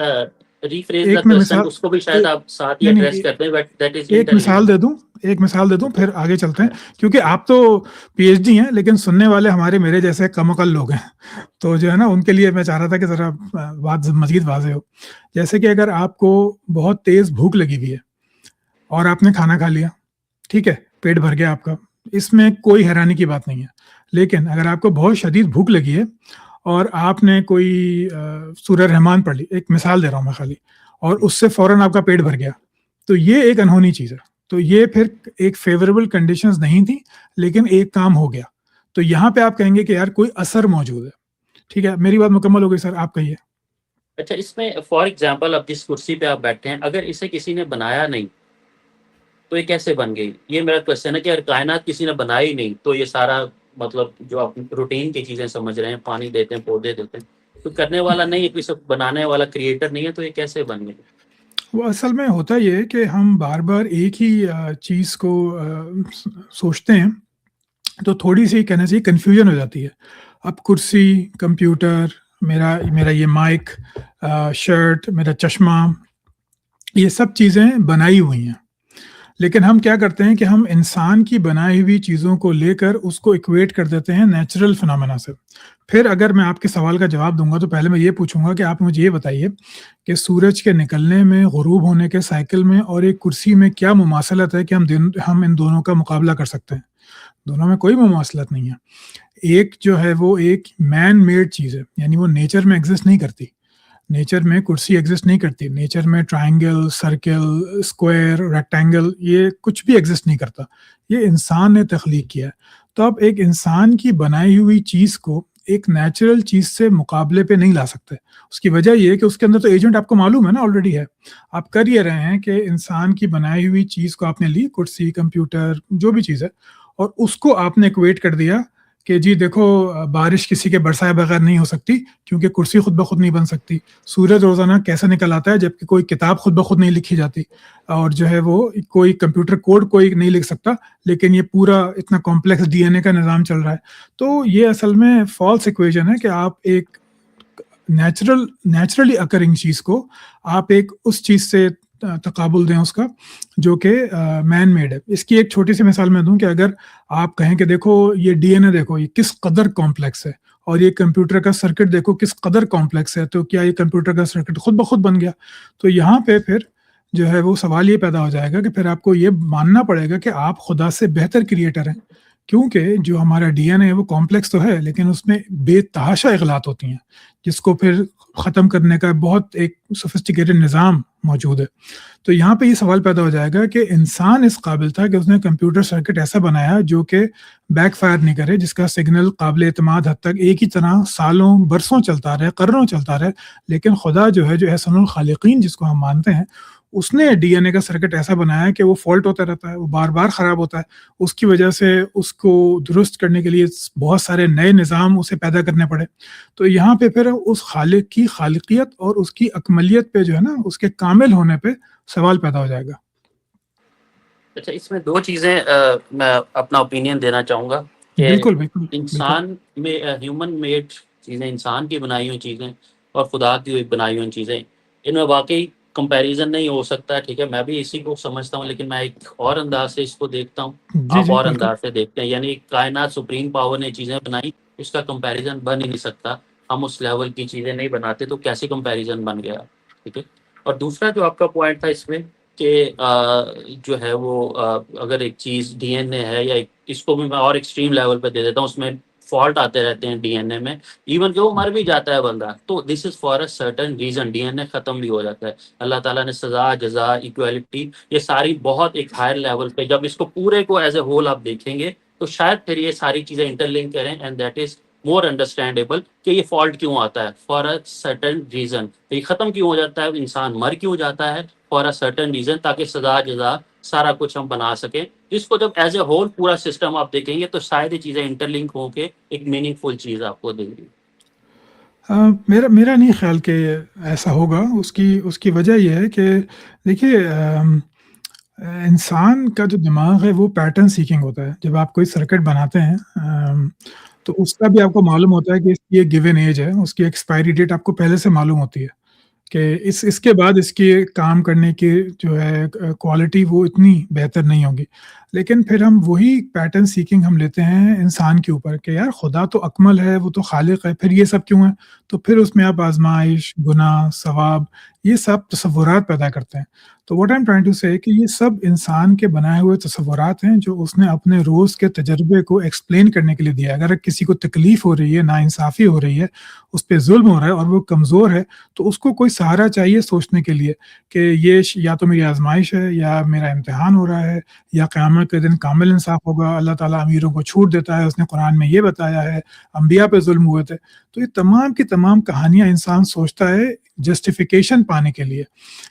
ریفریز دا ایک میں کوسچن، مثال اس کو بھی شاید آپ ساتھ ہی نہیں ایڈریس نہیں کرتے ہیں، بٹ دیٹ از ایک مثال دے دوں پھر آگے چلتے ہیں. کیونکہ آپ تو پی ایچ ڈی ہیں لیکن سننے والے ہمارے میرے جیسے کم عقل لوگ ہیں، تو جو ہے نا ان کے لیے میں چاہ رہا تھا کہ ذرا بات مزید واضح ہو. جیسے کہ اگر آپ کو بہت تیز بھوک لگی ہوئی ہے اور آپ نے کھانا کھا لیا، ٹھیک ہے، پیٹ بھر گیا آپ کا، اس میں کوئی حیرانی کی بات نہیں ہے. لیکن اگر آپ کو بہت شدید بھوک لگی ہے اور آپ نے کوئی سورہ رحمان پڑھ لی، ایک مثال دے رہا ہوں میں خالی، اور اس سے فوراً آپ کا پیٹ بھر گیا، تو یہ ایک انہونی چیز ہے. تو یہ پھر ایک فیوریبل کنڈیشنز نہیں تھی لیکن ایک کام ہو گیا. تو یہاں پہ آپ کہیں گے کہ یار کوئی اثر موجود ہے. ٹھیک ہے، میری بات مکمل ہو گئی سر، آپ کہیے. اچھا اس میں فار ایگزامپل اب جس کرسی پہ آپ بیٹھے ہیں، اگر اسے کسی نے بنایا نہیں تو یہ کیسے بن گئی؟ یہ میرا کوشچن ہے کہ اگر کائنات کسی نے بنائی نہیں تو یہ سارا مطلب جو آپ روٹین کی چیزیں سمجھ رہے ہیں، پانی دیتے ہیں، پودے دیتے ہیں، تو کرنے والا نہیں ہے، کوئی سب بنانے والا کریٹر نہیں ہے، تو یہ کیسے بن گئی؟ وہ اصل میں ہوتا یہ ہے کہ ہم بار بار ایک ہی چیز کو سوچتے ہیں تو تھوڑی سی کہنا چاہیے کنفیوژن ہو جاتی ہے. اب کرسی، کمپیوٹر، میرا یہ مائک، شرٹ، میرا چشمہ، یہ سب چیزیں بنائی ہوئی ہیں. لیکن ہم کیا کرتے ہیں کہ ہم انسان کی بنائی ہوئی چیزوں کو لے کر اس کو ایکویٹ کر دیتے ہیں نیچرل فنامنا سے. پھر اگر میں آپ کے سوال کا جواب دوں گا تو پہلے میں یہ پوچھوں گا کہ آپ مجھے یہ بتائیے کہ سورج کے نکلنے میں، غروب ہونے کے سائیکل میں اور ایک کرسی میں کیا مماثلت ہے کہ ہم ان دونوں کا مقابلہ کر سکتے ہیں؟ دونوں میں کوئی مماثلت نہیں ہے. ایک جو ہے وہ ایک مین میڈ چیز ہے، یعنی وہ نیچر میں ایگزسٹ نہیں کرتی. نیچر میں کرسی ایگزسٹ نہیں کرتی. نیچر میں ٹرائنگل، سرکل، اسکوائر، ریکٹینگل، یہ کچھ بھی ایگزسٹ نہیں کرتا. یہ انسان نے تخلیق کیا ہے. تو آپ ایک انسان کی بنائی ہوئی چیز کو ایک نیچرل چیز سے مقابلے پہ نہیں لا سکتے. اس کی وجہ یہ ہے کہ اس کے اندر تو ایجنٹ آپ کو معلوم ہے نا، آلریڈی ہے. آپ کر یہ رہے ہیں کہ انسان کی بنائی ہوئی چیز کو آپ نے لی، کرسی، کمپیوٹر، جو بھی چیز ہے، اور اس کو آپ نے ایکویٹ کر دیا کہ جی دیکھو بارش کسی کے برسائے بغیر نہیں ہو سکتی کیونکہ کرسی خود بخود نہیں بن سکتی. سورج روزانہ کیسے نکل آتا ہے جبکہ کوئی کتاب خود بخود نہیں لکھی جاتی، اور جو ہے وہ کوئی کمپیوٹر کوڈ کوئی نہیں لکھ سکتا، لیکن یہ پورا اتنا کمپلیکس ڈی این اے کا نظام چل رہا ہے. تو یہ اصل میں فالس ایکویژن ہے کہ آپ ایک نیچرلی اکرنگ چیز کو آپ ایک اس چیز سے تقابل دیں اس کا جو کہ مین میڈ ہے. اس کی ایک چھوٹی سی مثال میں دوں کہ اگر آپ کہیں کہ دیکھو یہ ڈی این اے دیکھو یہ کس قدر کمپلیکس ہے اور یہ کمپیوٹر کا سرکٹ دیکھو کس قدر کمپلیکس ہے, تو کیا یہ کمپیوٹر کا سرکٹ خود بخود بن گیا؟ تو یہاں پہ پھر جو ہے وہ سوال یہ پیدا ہو جائے گا کہ پھر آپ کو یہ ماننا پڑے گا کہ آپ خدا سے بہتر کریٹر ہیں, کیونکہ جو ہمارا ڈی این اے وہ کمپلیکس تو ہے لیکن اس میں بے تحاشا اغلاط ہوتی ہیں جس کو پھر ختم کرنے کا بہت ایک سوفسٹیکیٹڈ نظام موجود ہے. تو یہاں پہ یہ سوال پیدا ہو جائے گا کہ انسان اس قابل تھا کہ اس نے کمپیوٹر سرکٹ ایسا بنایا جو کہ بیک فائر نہیں کرے, جس کا سگنل قابل اعتماد حد تک ایک ہی طرح سالوں برسوں چلتا رہے, قرنوں چلتا رہے, لیکن خدا جو ہے جو احسن الخالقین جس کو ہم مانتے ہیں اس نے ڈی این اے کا سرکٹ ایسا بنایا کہ وہ فالٹ ہوتا رہتا ہے, وہ بار بار خراب ہوتا ہے. اس کی وجہ سے اس کو درست کرنے کے لیے بہت سارے نئے نظام اسے پیدا کرنے پڑے. تو یہاں پہ پھر اس خالق کی خالقیت اور اس کی اکملیت پہ جو ہے نا اس کے کامل ہونے پہ سوال پیدا ہو جائے گا. اچھا, اس میں دو چیزیں میں اپنا اوپینین دینا چاہوں گا کہ بالکل بالکل انسان میں ہیومن میڈ چیزیں, انسان کی بنائی ہوئی چیزیں اور خدا کی بنائی ہوئی چیزیں, ان میں واقعی کمپیریزن نہیں ہو سکتا. ٹھیک ہے, میں بھی اسی کو سمجھتا ہوں, لیکن میں ایک اور انداز سے اس کو دیکھتا ہوں, جی آپ جی اور بالکل انداز سے دیکھتے ہیں. یعنی کائنات سپریم پاور نے چیزیں بنائی, اس کا کمپیریزن بن ہی نہیں سکتا. ہم اس لیول کی چیزیں نہیں بناتے تو کیسی کمپیریزن بن گیا. ٹھیک ہے, اور دوسرا جو آپ کا پوائنٹ تھا اس میں کہ جو ہے وہ اگر ایک چیز ڈی این اے ہے, یا اس کو بھی میں اور ایکسٹریم لیول پہ دے دیتا ہوں, اس میں فالٹ آتے رہتے ہیں ڈی این اے میں, ایون کہ وہ مر بھی جاتا ہے بندہ, تو this is for a certain reason. D N A ختم بھی ہو جاتا ہے. اللہ تعالیٰ نے سزا, جزا, ایکویلٹی, یہ ساری بہت ایک ہائر لیول پہ, جب اس کو پورے کو ایز اے ہول آپ دیکھیں گے تو شاید پھر یہ ساری چیزیں انٹرلنک کریں, and that is more understandable کہ یہ فالٹ کیوں آتا ہے. فار اے سرٹن ریزن یہ ختم کیوں ہو جاتا ہے, انسان مر کیوں جاتا ہے, فار اے سرٹن ریزن, تاکہ سزا, جزا, سارا کچھ ہم بنا سکیں. اس کو جب ایز اے ہول پورا سسٹم آپ دیکھیں گے تو شاید یہ چیزیں انٹرلنک ہو کے ایک میننگ فل چیز آپ کو دیں گی. میرا نہیں خیال کہ ایسا ہوگا. اس کی وجہ یہ ہے کہ دیکھیے انسان کا جو دماغ ہے وہ پیٹرن سیکنگ ہوتا ہے. جب آپ کوئی سرکٹ بناتے ہیں تو اس کا بھی آپ کو معلوم ہوتا ہے کہ اس کی ایک گیون ایج ہے, اس کی ایکسپائری ڈیٹ آپ کو پہلے سے معلوم ہوتی ہے کہ اس کے بعد اس کی کام کرنے کی جو ہے کوالٹی وہ اتنی بہتر نہیں ہوگی. لیکن پھر ہم وہی پیٹرن سیکنگ ہم لیتے ہیں انسان کے اوپر کہ یار خدا تو اکمل ہے, وہ تو خالق ہے, پھر یہ سب کیوں ہے؟ تو پھر اس میں آپ آزمائش, گناہ, ثواب, یہ سب تصورات پیدا کرتے ہیں. تو what I am trying to say کہ یہ سب انسان کے بنائے ہوئے تصورات ہیں جو اس نے اپنے روز کے تجربے کو ایکسپلین کرنے کے لیے دیا. اگر کسی کو تکلیف ہو رہی ہے, ناانصافی ہو رہی ہے, اس پہ ظلم ہو رہا ہے اور وہ کمزور ہے, تو اس کو کوئی سہارا چاہیے سوچنے کے لیے کہ یہ یا تو میری آزمائش ہے, یا میرا امتحان ہو رہا ہے, یا قیامت کے دن کامل انصاف ہوگا. اللہ تعالیٰ امیروں کو چھوٹ دیتا ہے, اس نے قرآن میں یہ بتایا ہے, انبیاء پہ ظلم ہوئے تھے. تو یہ تمام کی تمام کہانیاں انسان سوچتا ہے جسٹیفیکیشن پانے کے لیے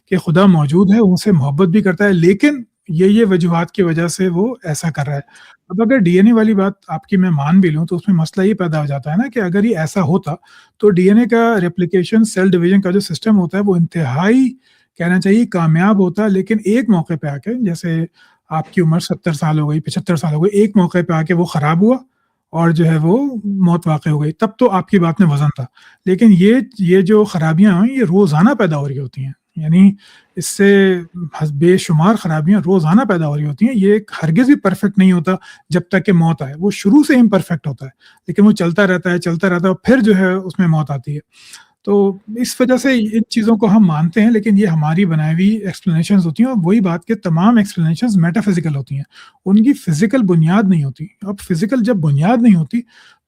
کہ خدا موجود ہے, ان سے محبت بھی کرتا ہے, لیکن یہ وجوہات کی وجہ سے وہ ایسا کر رہا ہے. اب اگر ڈی این اے والی بات آپ کی میں مان بھی لوں تو اس میں مسئلہ یہ پیدا ہو جاتا ہے نا کہ اگر یہ ایسا ہوتا تو ڈی این اے کا ریپلیکیشن, سیل ڈویژن کا جو سسٹم ہوتا ہے وہ انتہائی کہنا چاہیے کامیاب ہوتا. لیکن ایک موقع پہ آ کے, جیسے آپ کی عمر 70 سال ہو گئی, 75 سال ہو گئی, ایک موقع پہ آ کے وہ خراب ہوا اور جو ہے وہ موت واقع ہو گئی, تب تو آپ کی بات میں وزن تھا. لیکن یہ جو خرابیاں ہیں یہ روزانہ پیدا ہو رہی ہوتی ہیں, یعنی اس سے بے شمار خرابیاں روزانہ پیدا ہو رہی ہوتی ہیں. یہ ہرگز بھی پرفیکٹ نہیں ہوتا جب تک کہ موت آئے. وہ شروع سے امپرفیکٹ ہوتا ہے, لیکن وہ چلتا رہتا ہے اور پھر جو ہے اس میں موت آتی ہے. تو اس وجہ سے ان چیزوں کو ہم مانتے ہیں, لیکن یہ ہماری بنائی ہوئی ایکسپلینیشنز ہوتی ہیں. اور وہی بات کہ تمام ایکسپلینیشنز میٹا فزیکل ہوتی ہیں, ان کی فزیکل بنیاد نہیں ہوتی. اب فزیکل جب بنیاد نہیں ہوتی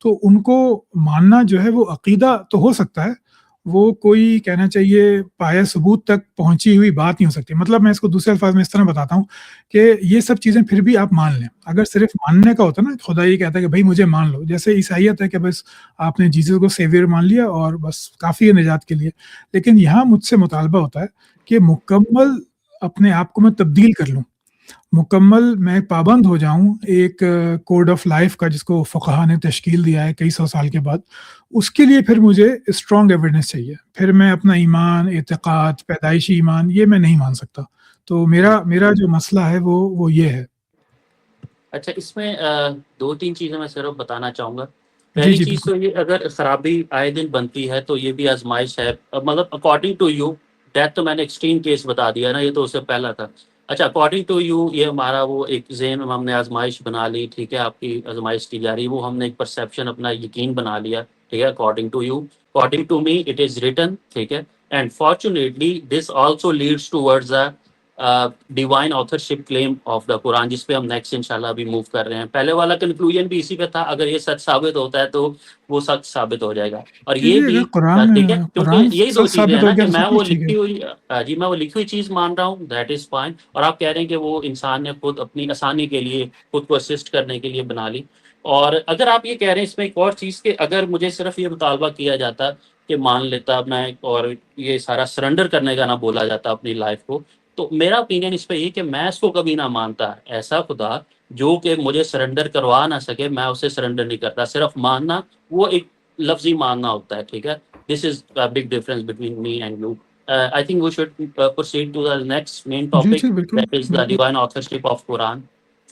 تو ان کو ماننا جو ہے وہ عقیدہ تو ہو سکتا ہے, وہ کوئی کہنا چاہیے پایہ ثبوت تک پہنچی ہوئی بات نہیں ہو سکتی. مطلب میں اس کو دوسرے الفاظ میں اس طرح بتاتا ہوں کہ یہ سب چیزیں پھر بھی آپ مان لیں. اگر صرف ماننے کا ہوتا نا, خدا یہ کہتا ہے کہ بھائی مجھے مان لو, جیسے عیسائیت ہے کہ بس آپ نے جیسس کو سیویئر مان لیا اور بس کافی ہے نجات کے لیے. لیکن یہاں مجھ سے مطالبہ ہوتا ہے کہ مکمل اپنے آپ کو میں تبدیل کر لوں, مکمل میں پابند ہو جاؤں ایک کوڈ آف لائف کا جس کو فقہا نے تشکیل دیا ہے کئی سو سال کے بعد. اس کے لیے پھر مجھے اسٹرانگ ایویڈنس چاہیے. پھر میں اپنا ایمان, اعتقاد, پیدائشی ایمان یہ میں نہیں مان سکتا. تو میرا جو مسئلہ ہے وہ یہ ہے. اچھا, اس میں دو تین چیزیں میں صرف بتانا چاہوں گا. جی پہلی جی چیز بالکل. تو یہ, اگر خرابی آئے دن بنتی ہے تو یہ بھی آزمائش ہے. مطلب اکارڈنگ ٹو یو ڈیتھ تو میں نے ایکسٹریم کیس بتا دیا نا, یہ تو اس سے پہلا تھا. اچھا, اکارڈنگ ٹو یو, یہ ہمارا وہ ایک ذہن میں ہم نے آزمائش بنا لی, ٹھیک ہے, آپ کی آزمائش کی جا رہی, وہ ہم نے ایک پرسیپشن اپنا یقین بنا لیا, ٹھیک ہے, according to you. According to me it is written, ٹھیک ہے, and fortunately this also leads towards divine authorship claim of the Quran, جس پہ ہم نیکسٹ انشاءاللہ ابھی موو کر رہے ہیں. پہلے والا کنکلوژن بھی اسی پہ تھا, اگر یہ سچ ثابت ہوتا ہے تو وہ سچ ثابت ہو جائے گا. اور جی یہ جی، بھی اگر قرآن ٹھیک ہے, کیونکہ قرآن یہی دو سچ چیزیں ہیں ثابت نا ہو گیا کہ تو میں سب وہ کچھ ٹھیک ہے. لکھی ہوئی, جی میں وہ لکھی ہوئی چیز مان رہا ہوں, دیٹ از فائن. اور آپ کہہ رہے ہیں کہ وہ انسان نے خود اپنی آسانی کے لیے, خود کو اسسٹ کرنے کے لیے بنا لی. اور اگر آپ یہ کہہ رہے ہیں اس میں ایک اور چیز, کہ اگر مجھے صرف یہ مطالبہ کیا جاتا کہ مان لیتا میں, اور یہ سارا سرنڈر کرنے کا نہ بولا جاتا اپنی لائف کو, تو میرا اوپینین اس پہ یہ کہ میں اس کو کبھی نہ مانتا. ایسا خدا جو کہ مجھے سرنڈر کروا نہ سکے, میں اسے سرنڈر نہیں کرتا. صرف ماننا وہ ایک لفظی ماننا ہوتا ہے, ٹھیک ہے. This is big difference between me and you. I think we should proceed to the next main جی topic, جی بالکل that is the بالکل divine authorship of Quran.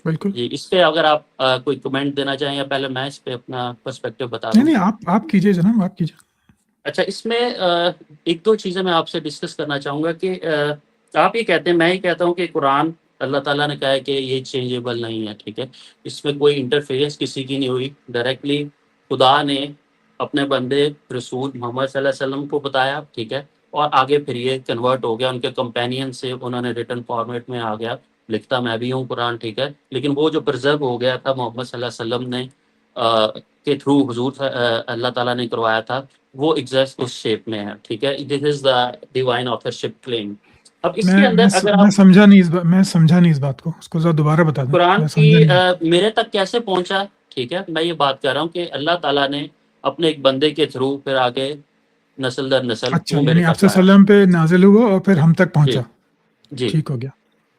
بالکل. جی, اس پہ اگر آپ کوئی کمنٹ دینا چاہیں, یا پہلے میں اس پہ اپنا پرسپیکٹو بتا نہیں دوں. نہیں، آپ کیجیے جناب، آپ کیجیے. اچھا, اس میں ایک دو چیزیں میں آپ سے ڈسکس کرنا چاہوں گا, کہ آپ یہ کہتے ہیں, میں یہ کہتا ہوں کہ قرآن اللہ تعالیٰ نے کہا ہے کہ یہ چینجیبل نہیں ہے, ٹھیک ہے, اس میں کوئی انٹرفیئرنس کسی کی نہیں ہوئی. ڈائریکٹلی خدا نے اپنے بندے رسول محمد صلی اللہ علیہ وسلم کو بتایا, ٹھیک ہے, اور آگے پھر یہ کنورٹ ہو گیا ان کے کمپینین سے, انہوں نے ریٹن فارمیٹ میں آ گیا. لکھتا میں بھی ہوں قرآن, ٹھیک ہے, لیکن وہ جو پرزرو ہو گیا تھا محمد صلی اللہ علیہ وسلم نے کے تھرو, حضور اللہ تعالیٰ نے کروایا تھا, وہ ایگزیکٹ اس شیپ میں ہے, ٹھیک ہے. This is the divine authorship کلیم. اب اس کے اندر اگر میں آپ سمجھا نہیں میں سمجھا نہیں اس بات کو، اس کو ذرا دوبارہ بتا دیں، قرآن میں کی سمجھا نہیں. میرے تک کیسے پہنچا, ٹھیک ہے, میں یہ بات کر رہا ہوں کہ اللہ تعالیٰ نے اپنے ایک بندے کے تھرو پھر آگے نسل در نسل اچھا، وہ میرے یعنی آپ تک سے آیا. سلم پہ نازل ہوا اور پھر ہم تک جی پہنچا. جی. ٹھیک ہو گیا،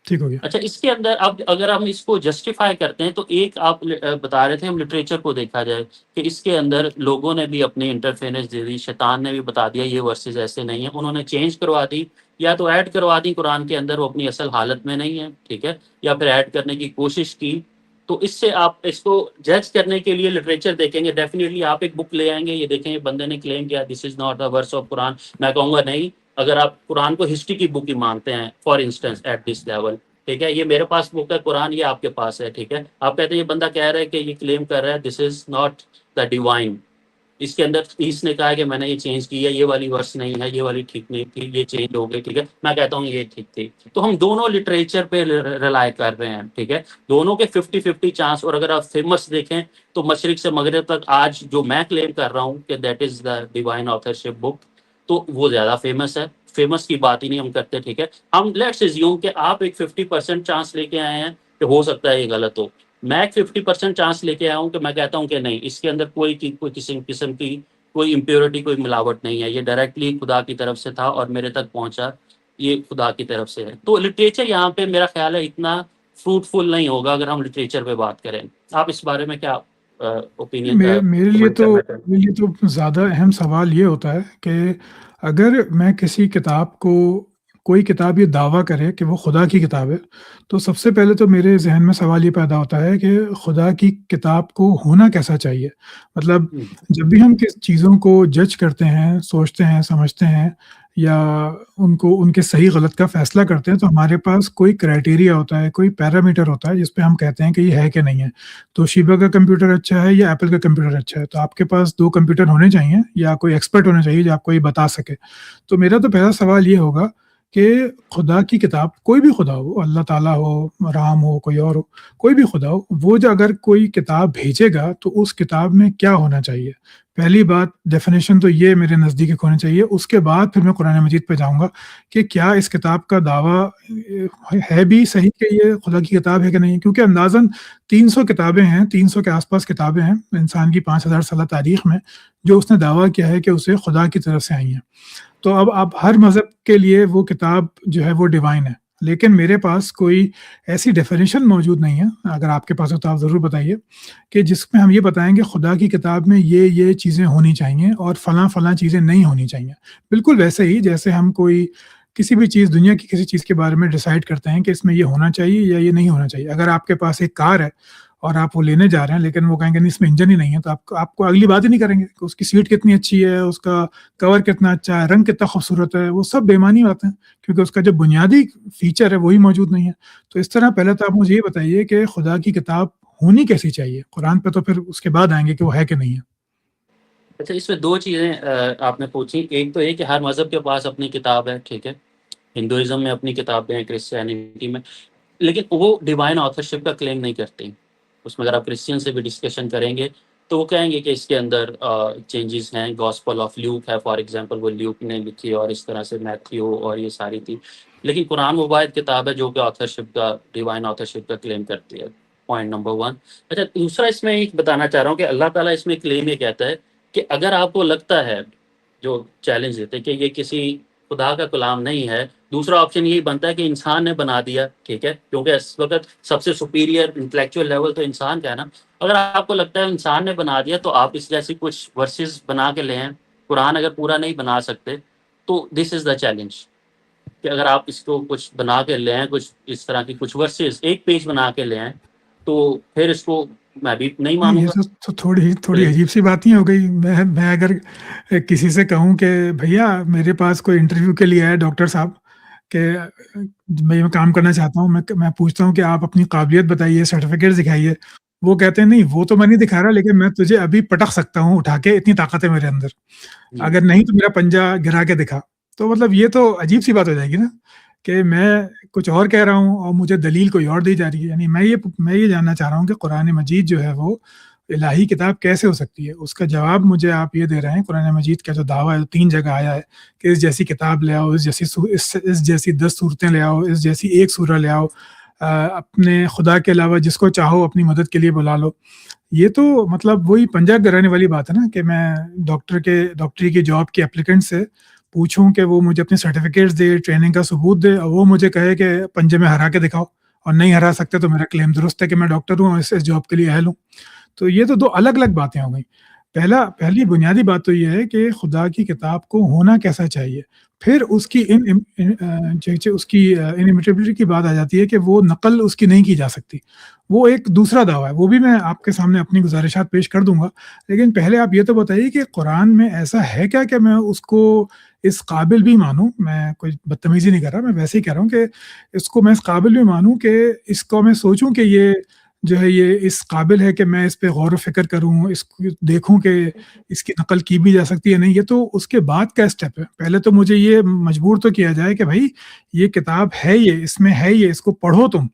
ٹھیک ہو گیا. اچھا, اس کے اندر اب اگر ہم اس کو جسٹیفائی کرتے ہیں, تو ایک آپ بتا رہے تھے ہم لٹریچر کو دیکھا جائے کہ اس کے اندر لوگوں نے بھی اپنی انٹرفیرنس دے دی, شیطان نے بھی بتا دیا یہ ورسز ایسے نہیں ہیں, انہوں نے چینج کروا دی یا تو ایڈ کروا دی قرآن کے اندر, وہ اپنی اصل حالت میں نہیں ہے, ٹھیک ہے, یا پھر ایڈ کرنے کی کوشش کی. تو اس سے آپ اس کو جج کرنے کے لیے لٹریچر دیکھیں گے, ڈیفینیٹلی آپ ایک بک لے آئیں گے, یہ دیکھیں گے بندے نے کلیم کیا دس is not the verse of قرآن. میں کہوں گا نہیں, اگر آپ قرآن کو ہسٹری کی بک ہی مانتے ہیں for instance at this level, ٹھیک ہے, یہ میرے پاس بک ہے قرآن, یہ آپ کے پاس ہے, ٹھیک ہے, آپ کہتے ہیں یہ بندہ کہہ رہا ہے کہ یہ کلیم کر رہا ہے this is not the divine, اس کے اندر اس نے کہا کہ میں نے یہ چینج کی ہے, یہ والی ورس نہیں ہے, یہ والی ٹھیک نہیں تھی, یہ چینج ہو گئی, ٹھیک ہے, میں کہتا ہوں یہ ٹھیک تھی. تو ہم دونوں لٹریچر پہ ریلائی کر رہے ہیں, ٹھیک ہے, دونوں کے 50-50 چانس. اور اگر آپ فیمس دیکھیں تو مشرق سے مغرب تک آج جو میں کلیم کر رہا ہوں کہ دیٹ از دا ڈیوائن آتھرشپ بک, تو وہ زیادہ فیمس ہے. فیمس کی بات ہی نہیں ہم کرتے, ٹھیک ہے. ہم لیٹس اسیوم کہ آپ ایک 50% چانس لے کے آئے ہیں کہ ہو سکتا ہے یہ غلط ہو, میں ایک 50% چانس لے کے آیا ہوں کہ میں کہتا ہوں کہ نہیں, اس کے اندر کوئی کسی قسم کی کوئی امپیورٹی, کوئی ملاوٹ نہیں ہے, یہ ڈائریکٹلی خدا کی طرف سے تھا اور میرے تک پہنچا, یہ خدا کی طرف سے ہے. تو لٹریچر یہاں پہ میرا خیال ہے اتنا فروٹفل نہیں ہوگا اگر ہم لٹریچر پہ بات کریں. آپ اس بارے میں کیا اوپینین میرے لیے کمنٹ تو کرنا چاہیں؟ میرے لیے تو زیادہ اہم سوال یہ ہوتا ہے کہ اگر میں کسی کتاب کو، کوئی کتاب یہ دعویٰ کرے کہ وہ خدا کی کتاب ہے، تو سب سے پہلے تو میرے ذہن میں سوال یہ پیدا ہوتا ہے کہ خدا کی کتاب کو ہونا کیسا چاہیے. مطلب جب بھی ہم کس چیزوں کو جج کرتے ہیں، سوچتے ہیں، سمجھتے ہیں، یا ان کے صحیح غلط کا فیصلہ کرتے ہیں، تو ہمارے پاس کوئی کرائٹیریا ہوتا ہے، کوئی پیرامیٹر ہوتا ہے جس پہ ہم کہتے ہیں کہ یہ ہے کہ نہیں ہے. تو شیبا کا کمپیوٹر اچھا ہے یا ایپل کا کمپیوٹر اچھا ہے، تو آپ کے پاس 2 کمپیوٹر ہونے چاہیے یا کوئی ایکسپرٹ ہونا چاہیے جو آپ کو یہ بتا سکے. تو میرا تو پہلا سوال یہ ہوگا کہ خدا کی کتاب، کوئی بھی خدا ہو، اللہ تعالیٰ ہو، رام ہو، کوئی اور ہو، کوئی بھی خدا ہو، وہ جو اگر کوئی کتاب بھیجے گا تو اس کتاب میں کیا ہونا چاہیے. پہلی بات ڈیفینیشن تو یہ میرے نزدیک ہونا چاہیے. اس کے بعد پھر میں قرآن مجید پہ جاؤں گا کہ کیا اس کتاب کا دعویٰ ہے بھی صحیح کہ یہ خدا کی کتاب ہے کہ نہیں. کیونکہ اندازاً 300 کتابیں ہیں، 300 کے آس پاس کتابیں ہیں انسان کی 5000 سالہ تاریخ میں، جو اس نے دعویٰ کیا ہے کہ اسے خدا کی طرف سے آئی ہیں. تو اب ہر مذہب کے لیے وہ کتاب جو ہے وہ ڈیوائن ہے، لیکن میرے پاس کوئی ایسی ڈیفینیشن موجود نہیں ہے. اگر آپ کے پاس ہو تو آپ ضرور بتائیے کہ جس میں ہم یہ بتائیں کہ خدا کی کتاب میں یہ چیزیں ہونی چاہیے اور فلاں چیزیں نہیں ہونی چاہیے. بالکل ویسے ہی جیسے ہم کوئی کسی بھی چیز، دنیا کی کسی چیز کے بارے میں ڈیسائیڈ کرتے ہیں کہ اس میں یہ ہونا چاہیے یا یہ نہیں ہونا چاہیے. اگر آپ کے پاس ایک کار ہے اور آپ وہ لینے جا رہے ہیں لیکن وہ کہیں گے نہیں اس میں انجن ہی نہیں ہے، تو آپ کو اگلی بات ہی نہیں کریں گے کہ اس کی سیٹ کتنی اچھی ہے، اس کا کور کتنا اچھا ہے، رنگ کتنا خوبصورت ہے، وہ سب بےمانی باتیں ہیں کیونکہ اس کا جو بنیادی فیچر ہے وہی موجود نہیں ہے۔ تو اس طرح پہلے تو آپ مجھے یہ بتائیے کہ خدا کی کتاب ہونی کیسی چاہیے؟ قرآن پہ تو پھر اس کے بعد آئیں گے کہ وہ ہے کہ نہیں ہے۔ اچھا، اس میں 2 چیزیں آپ نے پوچھی۔ ایک تو یہ کہ ہر مذہب کے پاس اپنی کتاب ہے، ٹھیک ہے؟ ہندوازم میں اپنی کتابیں ہیں، کرسچینٹی میں، لیکن وہ ڈیوائن آتھرشپ کا کلیم نہیں کرتی۔ اس میں اگر آپ کرسچین سے بھی ڈسکشن کریں گے تو وہ کہیں گے کہ اس کے اندر چینجز ہیں، گاسپل آف لیوک ہے فار ایگزامپل، وہ لیوک نے لکھی اور اس طرح سے میتھیو اور یہ ساری تھی، لیکن قرآن وہ واحد کتاب ہے جو کہ آتھرشپ کا، ڈیوائن آتھرشپ کا کلیم کرتی ہے۔ Point number 1۔ اچھا، دوسرا اس میں ایک بتانا چاہ رہا ہوں کہ اللہ تعالیٰ اس میں کلیم یہ کہتا ہے کہ اگر آپ کو لگتا ہے، جو چیلنج دیتے کہ یہ کسی خدا کا کلام نہیں ہے، دوسرا آپشن یہی بنتا ہے کہ انسان نے بنا دیا، ٹھیک ہے؟ کیونکہ اس وقت سب سے سپیریئر انٹلیکچوئل لیول تو انسان کا ہے نا۔ اگر آپ کو لگتا ہے انسان نے بنا دیا تو آپ اس جیسی کچھ ورسز بنا کے لیں۔ قرآن اگر پورا نہیں بنا سکتے تو دس از دا چیلنج کہ اگر آپ اس کو کچھ بنا کے لیں، کچھ اس طرح کی کچھ ورسز ایک پیج بنا کے لیں، تو پھر اس کو میں بھی نہیں مانوں یہ گا۔ تو تھوڑی عجیب سی بات نہیں ہو گئی۔ میں اگر کسی سے کہوں کہ بھیا میرے پاس کوئی انٹرویو کے لیے آیا ڈاکٹر صاحب کہ میں کام کرنا چاہتا ہوں، میں پوچھتا ہوں کہ آپ اپنی قابلیت بتائیے، سرٹیفکیٹ دکھائیے، وہ کہتے ہیں نہیں وہ تو میں نہیں دکھا رہا لیکن میں تجھے ابھی پٹک سکتا ہوں اٹھا کے، اتنی طاقت ہے میرے اندر، اگر نہیں تو میرا پنجہ گرا کے دکھا۔ تو مطلب یہ تو عجیب سی بات ہو جائے گی نا کہ میں کچھ اور کہہ رہا ہوں اور مجھے دلیل کوئی اور دی جا رہی ہے۔ یعنی میں یہ جاننا چاہ رہا ہوں کہ قرآن مجید جو ہے وہ الہی کتاب کیسے ہو سکتی ہے؟ اس کا جواب مجھے آپ یہ دے رہے ہیں، قرآن مجید کا جو دعویٰ ہے 3 جگہ آیا ہے کہ اس جیسی کتاب لے آؤ، اس جیسی 10 صورتیں لے آؤ، اس جیسی 1 سورہ لے آؤ، اپنے خدا کے علاوہ جس کو چاہو اپنی مدد کے لیے بلا لو۔ یہ تو مطلب وہی پنجہ گرانے والی بات ہے نا کہ میں ڈاکٹری کی جاب کے اپلیکنٹ سے پوچھوں کہ وہ مجھے اپنے سرٹیفکیٹس دے، ٹریننگ کا ثبوت دے، اور وہ مجھے کہے کہ پنجے میں ہرا کے دکھاؤ، اور نہیں ہرا سکتے تو میرا کلیم درست ہے کہ میں ڈاکٹر ہوں اور اس جاب کے لیے اہل ہوں۔ تو یہ تو 2 الگ الگ باتیں ہو گئیں۔ پہلی بنیادی بات تو یہ ہے کہ خدا کی کتاب کو ہونا کیسا چاہیے، پھر اس کی انمیٹیبلٹی کی بات آ جاتی ہے کہ وہ نقل اس کی نہیں کی جا سکتی، وہ ایک دوسرا دعویٰ ہے، وہ بھی میں آپ کے سامنے اپنی گزارشات پیش کر دوں گا۔ لیکن پہلے آپ یہ تو بتائیے کہ قرآن میں ایسا ہے کیا کہ میں اس کو اس قابل بھی مانوں، میں کوئی بدتمیزی نہیں کر رہا، میں ویسے ہی کہہ رہا ہوں کہ اس کو میں اس قابل بھی مانوں کہ اس کو میں سوچوں کہ یہ جو ہے یہ اس قابل ہے کہ میں اس پہ غور و فکر کروں، اس کو دیکھوں کہ اس کی نقل کی بھی جا سکتی ہے نہیں۔ یہ تو اس کے بعد کا اسٹیپ ہے، پہلے تو مجھے یہ مجبور تو کیا جائے کہ بھائی یہ کتاب ہے، یہ اس میں ہے، یہ اس کو پڑھو تم،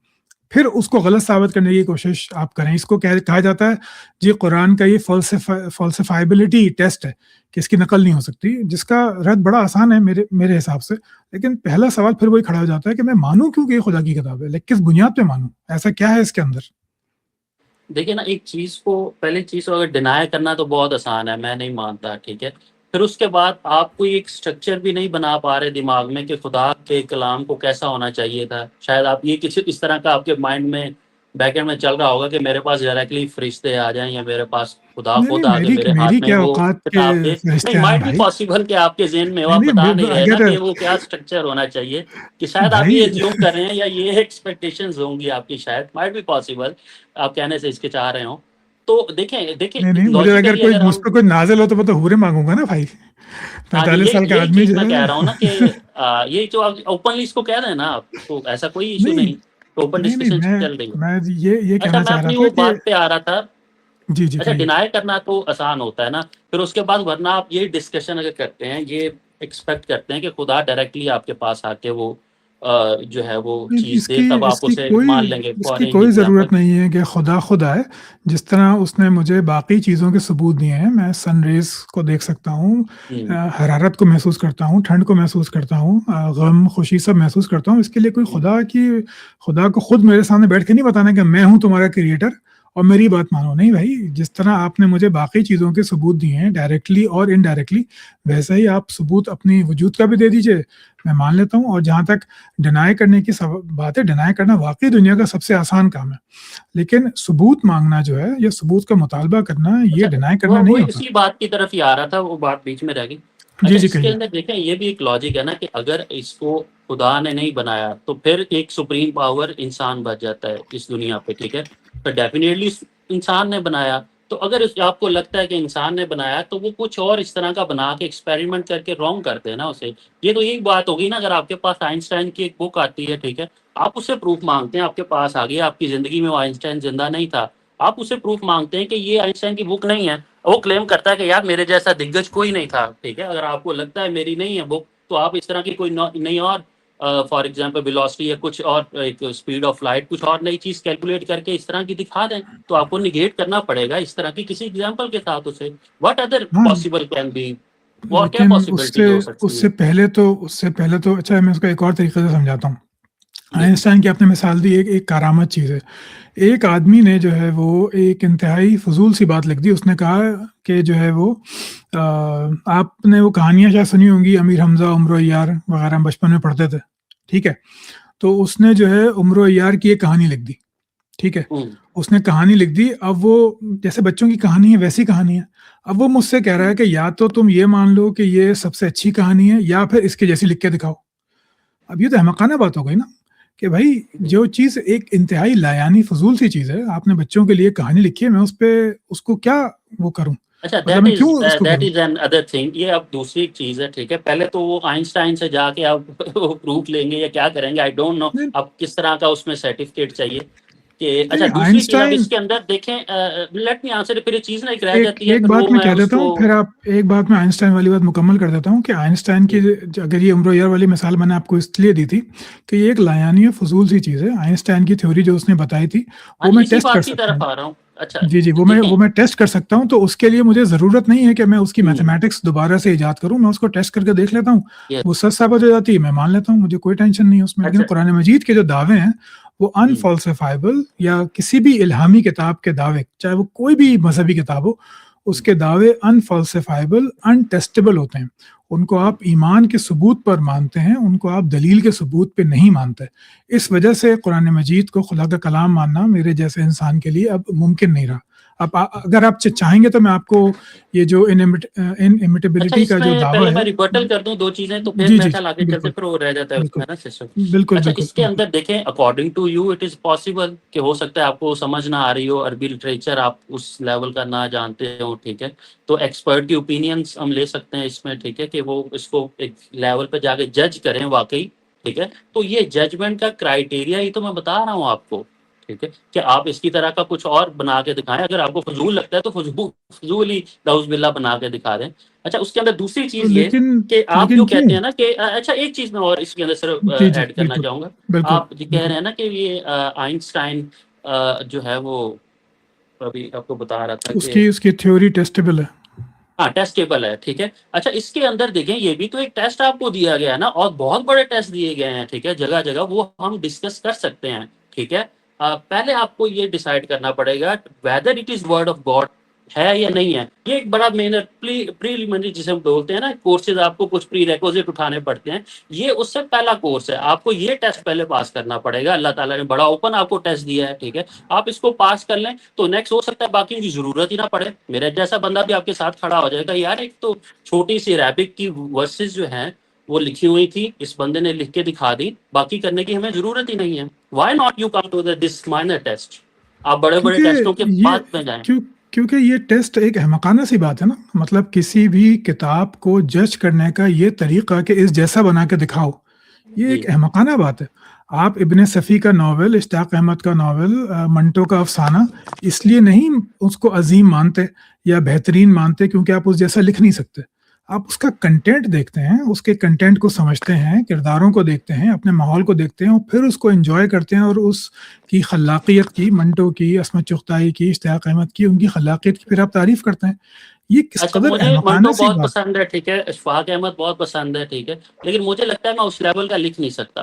پھر اس کو غلط ثابت کرنے کی کوشش آپ کریں۔ اس کو کہا جاتا ہے جی قرآن کا یہ فالسفائبلٹی ٹیسٹ ہے کہ اس کی نقل نہیں ہو سکتی، جس کا رد بڑا آسان ہے میرے حساب سے، لیکن پہلا سوال پھر وہی کھڑا ہو جاتا ہے کہ میں مانوں کیوں کہ یہ خدا کی کتاب ہے، لیکن کس بنیاد پہ مانوں، ایسا کیا ہے اس کے اندر؟ دیکھیے نا، ایک چیز کو، پہلے چیز کو اگر ڈینائی کرنا تو بہت آسان ہے، میں نہیں مانتا، ٹھیک ہے؟ پھر اس کے بعد آپ کوئی ایک سٹرکچر بھی نہیں بنا پا رہے دماغ میں کہ خدا کے کلام کو کیسا ہونا چاہیے تھا۔ شاید آپ یہ کسی اس طرح کا آپ کے مائنڈ میں بیک اینڈ میں چل رہا ہوگا کہ میرے پاس ڈائریکٹلی فرشتے آ جائیں یا میرے پاس خدا نہیں خود نہیں، آ کے میرے میری ہاتھ میں کیا وہ اوقات کے کتاب دے۔ فرشتے نہیں، آئیں مائٹ بھی بھائی، پاسبل کہ آپ کے ذہن میں ہو، آپ نہیں بتا نہیں، نہیں رہے نا اگر کہ وہ کیا سٹرکچر ہونا چاہیے، کہ شاید آپ بھائی یہ ایزیوم کر رہے ہیں یا یہ ایکسپیکٹیشنز ہوں گی آپ کی، شاید مائٹ بھی پاسبل آپ کہنے سے اس کے چاہ رہے ہوں۔ تو دیکھیں نہیں، مجھے اگر لاجیکلی اگر مجھ ہم، پہ کوئی نازل ہو تو میں تو حورے مانگوں گا نا بھائی، ہاں جی، 45 سال کا یہی آدمی چیز جو میں ہے کہہ رہا ہوں نا کہ یہ جو آپ اوپنلی اس کو کہہ رہے ہیں نا آپ، تو ایسا کوئی ایشو نہیں نہیں، اوپن نہیں، ڈسکشن چل رہی ہے۔ میں یہ اچھا، کہنا میں چاہ رہا اپنی تھا وہ کہ بات پہ آ رہا تھا۔ جی اچھا، کہیے۔ ڈینائی کرنا تو آسان ہوتا ہے نا، پھر اس کے بعد ورنہ آپ یہ ڈسکشن اگر کرتے ہیں، یہ ایکسپیکٹ کرتے ہیں کہ خدا ڈائریکٹلی آپ کے پاس آ کے وہ جو ہے وہ چیز دے، تب آپ اسے مان لیں گے اس فار کی این کوئی ایگزامپل۔ ضرورت نہیں ہے کہ خدا ہے، جس طرح اس نے مجھے باقی چیزوں کے ثبوت دیے ہیں، میں سن ریز کو دیکھ سکتا ہوں، حرارت کو محسوس کرتا ہوں، ٹھنڈ کو محسوس کرتا ہوں، غم خوشی سب محسوس کرتا ہوں۔ اس کے لیے کوئی خدا کو خود میرے سامنے بیٹھ کے نہیں بتانا کہ میں ہوں تمہارا کریٹر اور میری بات مانو، نہیں بھائی، جس طرح آپ نے مجھے باقی چیزوں کے ثبوت دیے ہیں ڈائریکٹلی اور انڈائریکٹلی، ویسا ہی آپ ثبوت اپنی وجود کا بھی دے دیجئے، میں مان لیتا ہوں۔ اور جہاں تک ڈینائی کرنے کی بات ہے، ڈینائی کرنا واقعی دنیا کا سب سے آسان کام ہے، لیکن ثبوت مانگنا جو ہے یا ثبوت کا مطالبہ کرنا، یہ اچھا، ڈینائی کرنا وہ نہیں ہوتا۔ اسی بات کی طرف ہی آ رہا تھا، وہ بات بیچ میں رہ گئی۔ اچھا جی جی اس کے کہیے. اندر دیکھیں یہ بھی ایک لاجک ہے نا کہ اگر اس کو خدا نے نہیں بنایا تو پھر ایک سپریم پاور انسان بچ جاتا ہے اس دنیا پہ، ٹھیک ہے. تو ڈیفینیٹلی انسان نے بنایا، تو اگر آپ کو لگتا ہے کہ انسان نے بنایا تو وہ کچھ اور اس طرح کا بنا کے ایکسپیریمنٹ کر کے رانگ کرتے ہیں نا اسے. یہ تو یہی بات ہوگی نا، اگر آپ کے پاس آئنسٹائن کی ایک بک آتی ہے، ٹھیک ہے، آپ اس سے پروف مانگتے ہیں، آپ کے پاس آ گیا، آپ کی زندگی میں وہ آئنسٹائن زندہ نہیں تھا، آپ اسے پروف مانگتے ہیں کہ یہ آئنسٹائن کی بک نہیں ہے، وہ کلیم کرتا ہے کہ یار میرے جیسا دگگج کوئی نہیں تھا، ٹھیک ہے. اگر آپ کو لگتا ہے میری نہیں ہے بک، تو آپ اس طرح کی کوئی نئی اور فار ایگزامپل ویلوسٹی یا کچھ اور ایک اسپیڈ آف لائٹ کچھ اور نئی چیز کیلکولیٹ کر کے اس طرح کی دکھا دیں، تو آپ کو نگیٹ کرنا پڑے گا اس طرح کی کسی ایگزامپل کے ساتھ اسے. واٹ ادر ہاں پاسبل کین بی، وہ کیا لیکن پاسبلٹیز ہو سکتی ہیں؟ اس سے پہلے تو اچھا میں اس کو ایک اور طریقے سے سمجھاتا ہوں. جی آئنسٹائن کی آپ نے مثال دی ایک کارآمد چیز ہے. ایک آدمی نے جو ہے وہ ایک انتہائی فضول سی بات لکھ دی. اس نے کہا کہ جو ہے وہ آپ نے وہ کہانیاں شاید سنی ہوں گی، امیر حمزہ، عمر و عیار وغیرہ ہم بچپن میں پڑھتے تھے، ٹھیک ہے. تو اس نے جو ہے عمر و عیار کی ایک کہانی لکھ دی، ٹھیک ہے. ہوں اس نے کہانی لکھ دی. اب وہ جیسے بچوں کی کہانی ہے ویسی کہانی ہے. اب وہ مجھ سے کہہ رہا ہے کہ یا تو تم یہ مان لو کہ یہ سب سے اچھی کہانی ہے یا پھر اس کے جیسی لکھ کے دکھاؤ. اب یہ تو احمقانہ بات ہو گئی نا کہ بھائی جو چیز ایک انتہائی لایانی فضول سی چیز ہے، آپ نے بچوں کے لیے کہانی لکھی ہے، میں اس کو کیا وہ کروں؟ اچھا مطلب میں کیوں اس کو دیٹ کروں؟ Is an other thing. یہ اب دوسری چیز ہے، ٹھیک ہے. پہلے تو وہ آئنسٹائن سے جا کے آپ پروف لیں گے یا کیا کریں گے، آئی ڈونٹ نو نہیں اب کس طرح کا اس میں سرٹیفکیٹ چاہیے کہ اچھا. نہیں، دوسری چیز اب آئنسٹائن، اس کے اندر دیکھیں، لیٹ می آنسر، پھر یہ چیز نہ ایک رہ ایک جاتی ہے، ایک پھر وہ بات میں میں کہہ اس دیتا کو. ہوں، پھر آپ ایک بات میں آئنسٹائن والی بات مکمل کر دیتا ہوں کہ آئنسٹائن کی اگر یہ عمر و عیار والی مثال میں نے آپ کو اس لیے دی تھی کہ یہ ایک لایانی اور فضول سی چیز ہے. آئنسٹائن کی تھیوری جو اس نے بتائی تھی ہاں وہ جی، میں اسی ٹیسٹ کر بات کی سکتا طرف ہوں. آ رہا ہوں. اچھا جی جی، دیکھیں. وہ میں ٹیسٹ کر سکتا ہوں. تو اس کے لیے مجھے ضرورت نہیں ہے کہ میں اس کی ہوں میتھمیٹکس دوبارہ سے ایجاد کروں. میں اس کو ٹیسٹ کر کے دیکھ لیتا ہوں، یہ وہ سچ ثابت ہو جاتی ہے، میں مان لیتا ہوں، مجھے کوئی ٹینشن نہیں ہے اس میں. لیکن اچھا. قرآن مجید کے جو دعوے ہیں وہ انفالسیفائبل، یا کسی بھی الہامی کتاب کے دعوے، چاہے وہ کوئی بھی مذہبی کتاب ہو، اس کے دعوے انفالسیفائبل، انٹیسٹیبل ہوتے ہیں. ان کو آپ ایمان کے ثبوت پر مانتے ہیں، ان کو آپ دلیل کے ثبوت پہ نہیں مانتے. اس وجہ سے قرآن مجید کو خدا کا کلام ماننا میرے جیسے انسان کے لیے اب ممکن نہیں رہا. اب اگر آپ چاہیں گے تو میں آپ کو یہ جو اچھا انمیٹیبلٹی اس کا جو میں دعویٰ پہلے ہے. میں ریبرٹل کر دوں دو چیزیں، تو پھر جی میرے جی خیال آگے چلتے بالکل پھر وہ رہ جاتا ہے اس بالکل میں نا سسٹم. بالکل اچھا بالکل اس کے اندر دیکھیں، according to you it is possible کہ ہو سکتا ہے آپ کو سمجھ نہ آ رہی ہو عربی لٹریچر، آپ اس لیول کا نہ جانتے ہو، ٹھیک ہے. تو ایکسپرٹ کی اوپینینس ہم لے سکتے ہیں اس میں، ٹھیک ہے، کہ وہ اس کو ایک لیول پہ جا کے جج کریں واقعی، ٹھیک ہے. تو یہ ججمنٹ کا کرائٹیریا ہی تو میں بتا رہا ہوں آپ کو، ٹھیک ہے، کہ آپ اس کی طرح کا کچھ اور بنا کے دکھائیں. اگر آپ کو فضول لگتا ہے تو فضول ہی نعوذ باللہ بنا کے دکھا دیں. اچھا اس کے اندر دوسری تو چیز یہ کہ آپ لیکن جو کیوں؟ کہتے ہیں نا کہ اچھا ایک چیز میں اور اس کے اندر صرف جی جی ایڈ کرنا بالکل چاہوں گا. بالکل آپ جو کہہ بالکل. رہے ہیں نا کہ یہ آئنسٹائن جو ہے وہ ابھی آپ کو بتا رہا تھا کہ اس کی تھیوری ٹیسٹیبل ہے. ہاں ٹیسٹیبل ہے، ٹھیک ہے. اچھا اس کے اندر دیکھیں یہ بھی تو ایک ٹیسٹ آپ کو دیا گیا ہے نا، اور بہت بڑے ٹیسٹ دیے گئے ہیں، ٹھیک ہے، جگہ جگہ، وہ ہم ڈسکس کر سکتے ہیں، ٹھیک ہے. پہلے آپ کو یہ ڈیسائیڈ کرنا پڑے گا whether it is word of God ہے یا نہیں ہے. یہ ایک بڑا محنت پریلیمنری جسے ہم بولتے ہیں نا کورسز، آپ کو کچھ پری ریکوزٹ اٹھانے پڑتے ہیں. یہ اس سے پہلا کورس ہے. آپ کو یہ ٹیسٹ پہلے پاس کرنا پڑے گا. اللہ تعالیٰ نے بڑا اوپن آپ کو ٹیسٹ دیا ہے، ٹھیک ہے. آپ اس کو پاس کر لیں تو نیکسٹ ہو سکتا ہے باقیوں کی ضرورت ہی نہ پڑے. میرا جیسا بندہ بھی آپ کے ساتھ کھڑا ہو جائے گا، یار ایک تو چھوٹی سی عربک کی ورسز جو ہیں وہ لکھی ہوئی تھی، اس بندے نے لکھ کے دکھا دی، باقی کرنے کی ہمیں ضرورت ہی نہیں ہے. Why not you come to this minor test? آپ بڑے بڑے ٹیسٹوں کے بعد میں جائیں. کیونکہ یہ ٹیسٹ ایک احمقانہ سی بات ہے نا. مطلب کسی بھی کتاب کو جج کرنے کا یہ طریقہ کہ اس جیسا بنا کے دکھاؤ، یہ جی ایک احمقانہ بات ہے. آپ ابن صفی کا ناول، اشتیاق احمد کا ناول، منٹو کا افسانہ اس لیے نہیں اس کو عظیم مانتے یا بہترین مانتے کیونکہ آپ اس جیسا لکھ نہیں سکتے. آپ اس کا کنٹینٹ دیکھتے ہیں، اس کے کنٹینٹ کو سمجھتے ہیں، کرداروں کو دیکھتے ہیں، اپنے ماحول کو دیکھتے ہیں، اور پھر اس کو انجوائے کرتے ہیں. اور اس کی خلاقیت کی، منٹو کی، عصمت چغتائی کی، اشتیاق احمد کی، ان کی خلاقیت کی پھر آپ تعریف کرتے ہیں. یہ کس اچھا قدر مجھے احمقانہ منٹو سی بہت بات. پسند ہے، ٹھیک ہے، اشفاق احمد بہت پسند ہے، ٹھیک ہے، لیکن مجھے لگتا ہے میں اس لیول کا لکھ نہیں سکتا.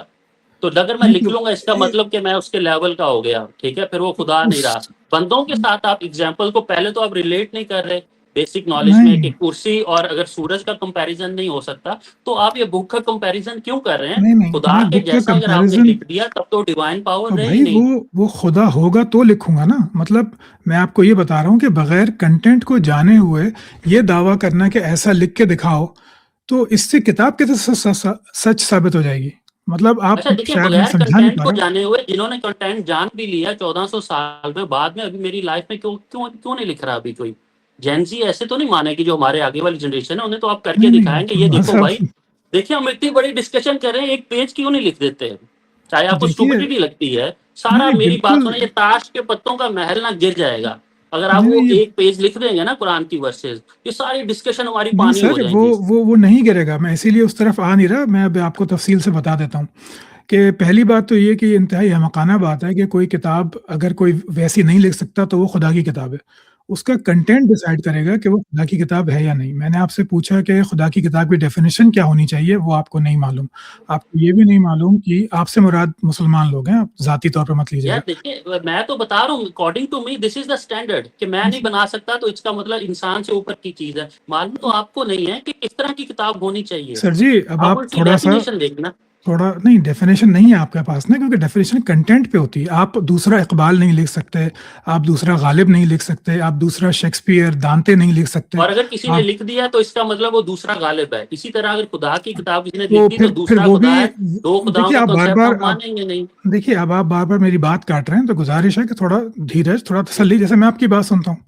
تو اگر میں نہیں لکھ تو لوں گا اس کا مطلب کہ میں اس کے لیول کا ہو گیا، ٹھیک ہے، پھر وہ خدا نہیں اس رہا. بندوں کے ساتھ آپ ایگزامپل کو پہلے تو آپ ریلیٹ نہیں کر رہے بیسک نالج میں کہ نہیں کرسی اور اگر سورج کا کمپیریزن نہیں ہو سکتا تو آپ یہ بک کا کمپیریزن کیوں کر رہے ہیں؟ نہیں نہیں خدا میں کے بک کا جیسا اگر آپ نے کمپیریزن، لکھ دیا تب تو ڈیوائن پاور اور رہی بھائی نہیں. وہ خدا ہوگا تو لکھوں گا نا. مطلب میں آپ کو یہ بتا رہا ہوں کہ بغیر کنٹینٹ کو جانے ہوئے یہ دعویٰ کرنا کہ ایسا لکھ کے دکھاؤ، تو اس سے کتاب کیسے سچ ثابت ہو جائے گی؟ مطلب آپ اچھا دیکھیں، شاید میں بغیر سمجھا نہیں کنٹینٹ پا کو رہا. جانے ہوئے جنہوں نے کنٹینٹ جان بھی لیا 1400 سال میں، بعد میں ابھی میری لائف میں کیوں نہیں لکھ رہا ابھی کوئی؟ جینزی ایسے تو نہیں مانے کہ جو ہمارے آگے والی جنریشن ہے انہیں تو آپ کر کے نہیں نہیں دکھائیں گے، یہ دیکھو مذہب، بھائی، دیکھیں ہم اتنی بڑی ڈسکشن کر رہے ہیں، ایک پیج کیوں نہیں لکھ دیتے ہیں؟ چاہے آپ کو دیکھیے اسٹوپڈیٹی لگتی ہے، نہیں سارا نہیں میری بات بالکل سنیں، یہ تاش کے پتوں کا محل نہ گر جائے گا اگر آپ نہیں وہ نہیں ایک پیج لکھ دیں گے نا قرآن کی ورسز، یہ ساری ڈسکشن ہماری نہیں پانی ہو سر، جائیں گی. وہ نہیں کرے گا. میں اسی لیے اس طرف آ نہیں رہا. میں اب آپ کو تفصیل سے بتا دیتا ہوں کہ پہلی بات تو یہ کہ یہ انتہائی احمقانہ بات ہے کہ کوئی کتاب اگر کوئی ویسی نہیں لکھ سکتا تو وہ خدا کی کتاب ہے. اس کا کنٹینٹ ڈیسائیڈ کرے گا کہ وہ خدا کی کتاب ہے یا نہیں. میں نے آپ سے پوچھا کہ خدا کی کتاب کی ڈیفینیشن کیا ہونی چاہیے، وہ آپ کو نہیں معلوم. آپ کو یہ بھی نہیں معلوم کہ آپ سے مراد مسلمان لوگ ہیں. آپ ذاتی طور پہ مت لیجیے یار گا. دیکھیے، میں تو بتا رہا ہوں according to me this is the standard, کہ میں نہیں بنا سکتا تو اس کا مطلب انسان سے اوپر کی چیز ہے. معلوم تو آپ کو نہیں ہے کہ کس طرح کی کتاب ہونی چاہیے. سر جی اب آپ آپ اس کی ڈیفینیشن دیکھنا. تھوڑا نہیں، ڈیفینیشن نہیں ہے آپ کے پاس نا، کیونکہ ڈیفینیشن کنٹینٹ پہ ہوتی ہے. آپ دوسرا اقبال نہیں لکھ سکتے، آپ دوسرا غالب نہیں لکھ سکتے، آپ دوسرا شیکسپیئر دانتے نہیں لکھ سکتے. اور اگر کسی نے آپ لکھ دیا تو اس کا مطلب وہ دوسرا غالب ہے. اسی طرح اگر خدا کی کتاب کسی نے تو لکھ دی تو پھر دوسرا وہ بھی خدا ہے. دو خداؤں دیکھیے. کا آپ بار کنسیپٹ بار ہم مانیں گے نہیں. دیکھیے اب آپ بار بار میری بات کاٹ رہے ہیں، تو گزارش ہے کہ تھوڑا دھیرج، تھوڑا تسلی. جیسے میں آپ کی بات سنتا ہوں،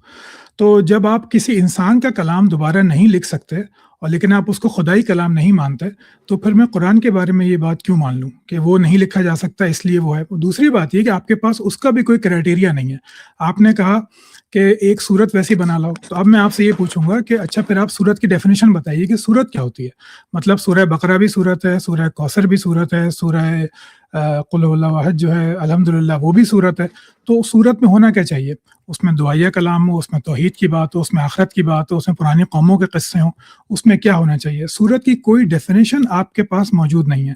تو جب آپ کسی انسان کا کلام دوبارہ نہیں لکھ سکتے اور لیکن آپ اس کو خدائی کلام نہیں مانتے، تو پھر میں قرآن کے بارے میں یہ بات کیوں مان لوں کہ وہ نہیں لکھا جا سکتا اس لیے وہ ہے. دوسری بات یہ کہ آپ کے پاس اس کا بھی کوئی کرائٹیریا نہیں ہے. آپ نے کہا کہ ایک صورت ویسی بنا لاؤ، تو اب میں آپ سے یہ پوچھوں گا کہ اچھا پھر آپ صورت کی ڈیفینیشن بتائیے کہ صورت کیا ہوتی ہے. مطلب سورہ بقرہ بھی صورت ہے، سورہ کوثر بھی صورت ہے، سورہ قل هو اللہ احد جو ہے الحمدللہ وہ بھی صورت ہے. تو صورت میں ہونا کیا چاہیے؟ اس میں دعائیہ کلام ہو، اس میں توحید کی بات ہو، اس میں آخرت کی بات ہو، اس میں پرانی قوموں کے قصے ہوں. اس میں کیا ہونا چاہیے؟ صورت کی کوئی ڈیفینیشن آپ کے پاس موجود نہیں ہے.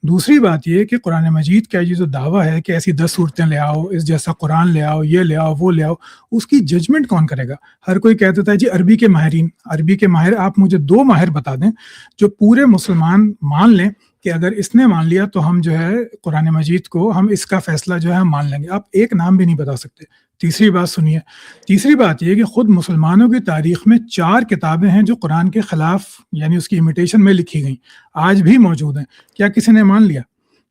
دوسری بات یہ کہ قرآن مجید کا یہ جو دعویٰ ہے کہ ایسی 10 صورتیں لے آؤ، اس جیسا قرآن لے آؤ، یہ لے آؤ، وہ لے آؤ، اس کی ججمنٹ کون کرے گا؟ ہر کوئی کہہ دیتا ہے جی عربی کے ماہرین. عربی کے ماہر آپ مجھے 2 ماہر بتا دیں جو پورے مسلمان مان لیں کہ اگر اس نے مان لیا تو ہم جو ہے قرآن مجید کو، ہم اس کا فیصلہ جو ہے ہم مان لیں گے. آپ ایک نام بھی نہیں بتا سکتے. تیسری بات سنیے، تیسری بات یہ کہ خود مسلمانوں کی تاریخ میں 4 کتابیں ہیں جو قرآن کے خلاف یعنی اس کی امیٹیشن میں لکھی گئیں، آج بھی موجود ہیں. کیا کسی نے مان لیا؟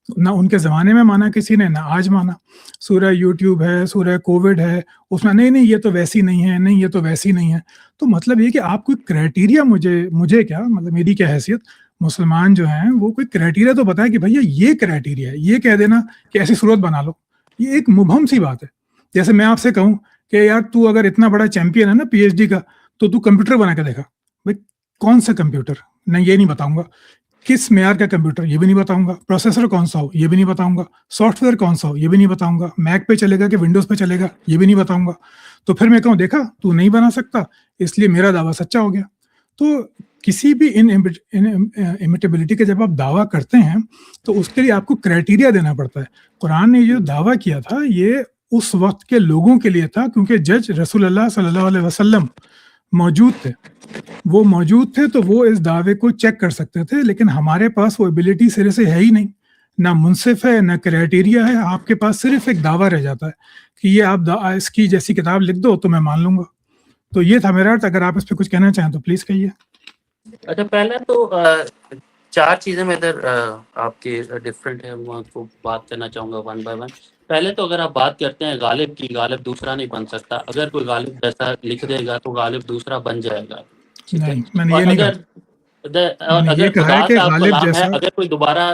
نہ ان کے زمانے میں مانا کسی نے، نہ آج مانا. سورہ یوٹیوب ہے، سورہ کووڈ ہے، اس میں نہیں یہ تو ویسی نہیں ہے، نہیں یہ تو ویسی نہیں ہے. تو مطلب یہ کہ آپ کوئی کرائٹیریا مجھے کیا مطلب میری کیا حیثیت، مسلمان جو ہیں وہ کوئی کرائٹیریا تو بتائے کہ بھیا یہ کرائٹیریا ہے. یہ کہہ دینا کہ ایسی صورت بنا لو، یہ ایک مبہم سی بات ہے. جیسے میں آپ سے کہوں کہ یار تو اگر اتنا بڑا چیمپئن ہے نا پی ایچ ڈی کا، تو کمپیوٹر بنا کے دیکھا. بھائی کون سا کمپیوٹر؟ نہیں یہ نہیں بتاؤں گا. کس معیار کا کمپیوٹر؟ یہ بھی نہیں بتاؤں گا. پروسیسر کون سا ہو؟ یہ بھی نہیں بتاؤں گا. سافٹ ویئر کون سا ہو؟ یہ بھی نہیں بتاؤں گا. میک پہ چلے گا کہ ونڈوز پہ چلے گا؟ یہ بھی نہیں بتاؤں گا. تو پھر میں کہوں دیکھا تو نہیں بنا سکتا، اس لیے میرا دعویٰ سچا ہو گیا. تو کسی بھی امیٹیبلٹی کا جب آپ دعویٰ کرتے ہیں تو اس کے لیے آپ کو کرائٹیریا دینا پڑتا ہے. قرآن نے جو دعویٰ کیا تھا یہ اس وقت کے لوگوں کے لیے تھا، کیونکہ جج رسول اللہ صلی اللہ علیہ وسلم موجود تھے. وہ موجود تھے تو وہ اس دعوے کو چیک کر سکتے تھے. لیکن ہمارے پاس وہ ایبلٹی سرے سے ہے ہی نہیں، نہ منصف ہے نہ کرائٹیریا ہے. آپ کے پاس صرف ایک دعویٰ رہ جاتا ہے کہ یہ آپ اس کی جیسی کتاب لکھ دو تو میں مان لوں گا. تو یہ تھا میرا. اگر آپ اس پہ کچھ کہنا چاہیں تو پلیز کہیے. اچھا پہلے تو 4 چیزیں میں ادھر آپ کے ڈفرینٹ ہے، میں آپ کو بات کرنا چاہوں گا ون بائی ون. پہلے تو اگر آپ بات کرتے ہیں غالب کی، غالب دوسرا نہیں بن سکتا. اگر کوئی غالب جیسا لکھ دے گا تو غالب دوسرا بن جائے گا. ٹھیک ہے. نہیں میں نے اور یہ نہیں کہا. میں نے یہ اگر کہا خدا ہے کہ کا غالب کلام ہے، جیسا. اگر کوئی دوبارہ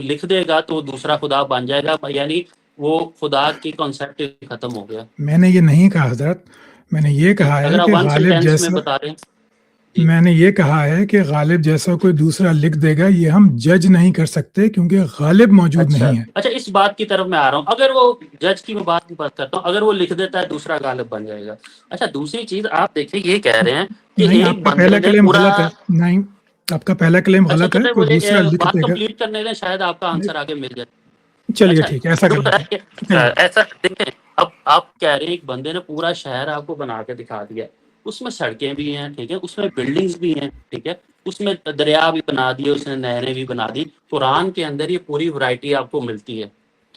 لکھ دے گا تو دوسرا خدا بن جائے گا، یعنی وہ خدا کی کانسیپٹ ختم ہو گیا. میں نے یہ نہیں کہا حضرت. میں نے یہ کہا ہے اگر آپ کہ ون غالب سینٹینس میں جیسا، بتا رہے ہیں. جی میں نے یہ کہا ہے کہ غالب جیسا کوئی دوسرا لکھ دے گا یہ ہم جج نہیں کر سکتے کیونکہ غالب موجود نہیں ہے. اچھا اس بات کی طرف میں آ رہا ہوں. اگر وہ جج کی میں بات کرتا ہوں، اگر وہ لکھ دیتا ہے دوسرا غالب بن جائے گا. اچھا دوسری چیز آپ دیکھیں، یہ کہہ رہے ہیں کہ نہیں، آپ ایک کا پہلا بندے نے کلیم پورا. غلط ہے. نہیں، آپ کا پہلا کلیم اچھا غلط ہے. چلے کوئی مجھے دوسرا لکھ بات دے گا. کمپلیٹ کرنے دیں، شاید آپ کا آنسر آگے مل جائے. چلیے اچھا ٹھیک ہے، ایسا کر لیتے ہیں. چلیے. ایسا دیکھیں، اب آپ کہہ رہے ہیں ایک بندے نے پورا شہر آپ کو بنا کے دکھا دیا. اس میں سڑکیں بھی ہیں، ٹھیک ہے، اس میں بلڈنگز بھی ہیں، ٹھیک ہے، اس میں دریا بھی بنا دیے، اس نے نہریں بھی بنا دی. قرآن کے اندر یہ پوری ورائٹی آپ کو ملتی ہے.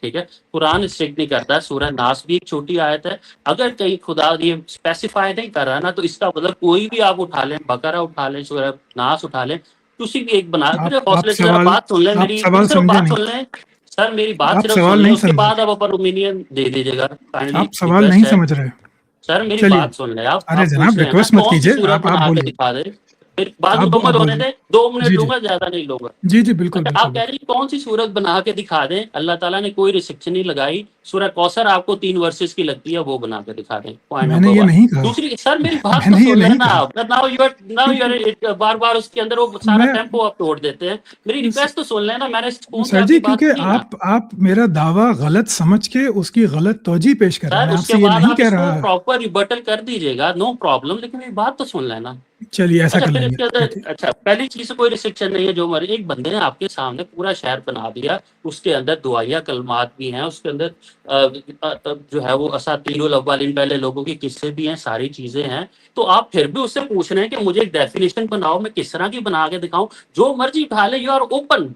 ٹھیک ہے. قرآن اسٹرکٹ نہیں کرتا. سورہ ناس بھی ایک چھوٹی آیت ہے. اگر کہیں خدا یہ اسپیسیفائی نہیں کر رہا نا، تو اس کا مطلب کوئی بھی آپ اٹھا لیں، بقرہ اٹھا لیں، سورہ ناس اٹھا لیں، ਤੁਸੀਂ بھی ایک بنا میرے آپ حوصلے سے ذرا سوال بات سن لیں آپ میری، سوال صرف سمجھے بات نہیں، سن لیں سر، میری بات آپ صرف سوال سن لیں، نہیں اس کے سمجھے، بعد آپ اپر اوپینین دے دیجیے گا، کائنڈلی آپ سوال نہیں ریکویسٹ ہے سمجھ رہے. سر میری چلیے، بات سن لیں. ارے آپ جناب پوچھ رہے ہیں نا ریکویسٹ مت کون سی کیجیے، صورت آپ بنا کے بولیے، دکھا دے، پھر بات آپ مکمل ہونے بولیے. دیں، 2 منٹ جی لوں جی گا، زیادہ نہیں لوں گا. جی جی بالکل اچھا آپ بالکل. کہہ رہے ہیں کون سی صورت بنا کے دکھا دیں، اللہ تعالیٰ نے کوئی ریسٹرکشن نہیں لگائی، سورہ کوثر آپ کو 3 ورسز کی لگتی ہے، وہ بنا کے دکھا دیں. پوائنٹ میں نے نمبر یہ 1. نہیں کہا، دوسری سر میری بات میں تو نے یہ سن نہیں لینا کہا، آپ. ناؤ کیونکہ یو بار بار اس کے اندر وہ سارا میں ٹیمپو آپ توڑ دیتے ہیں. میری ریکویسٹ تو سن لینا، میں نے سکون سے سر آپ جی، کی بات کیونکہ سنی نا. آپ میرا دعویٰ غلط سمجھ کے اس کی غلط توجہ پیش کر رہے ہیں، سر میں اس آپ کے سے یہ بعد نہیں آپ کہہ اس کو رہا. پراپر ریبٹل کر دیجیے گا، نو پرابلم، لیکن میری بات تو سن لینا. چلیے ایسا اچھا کر پھر لیں اس گے، کے اندر ٹھیک ہے. اچھا پہلی چیز سے کوئی ریسٹرکشن نہیں ہے، جو مرضی ایک بندے نے آپ کے سامنے پورا شہر بنا دیا، اس کے اندر دعائیہ کلمات بھی ہیں، اس کے اندر جو ہے وہ اساطیر الاولین پہلے لوگوں کے قصے بھی ہیں، ساری چیزیں ہیں. تو آپ پھر بھی اس سے پوچھ رہے ہیں کہ مجھے ایک ڈیفینیشن بناؤ، میں کس طرح کی بنا کے دکھاؤں. جو مرضی اٹھا لیں، یو آر اوپن،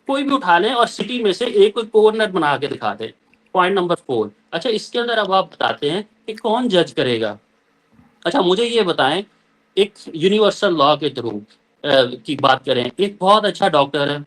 کوئی بھی اٹھا لیں اور سٹی میں سے ایک کوئی کارنر بنا کے دکھا دیں. Point number 4. اچھا اس کے اندر اب آپ بتاتے ہیں کہ کون جج کرے گا. اچھا مجھے یہ بتائیں، ایک یونیورسل لا کے تھرو کی بات کریں، ایک بہت اچھا ڈاکٹر ہے،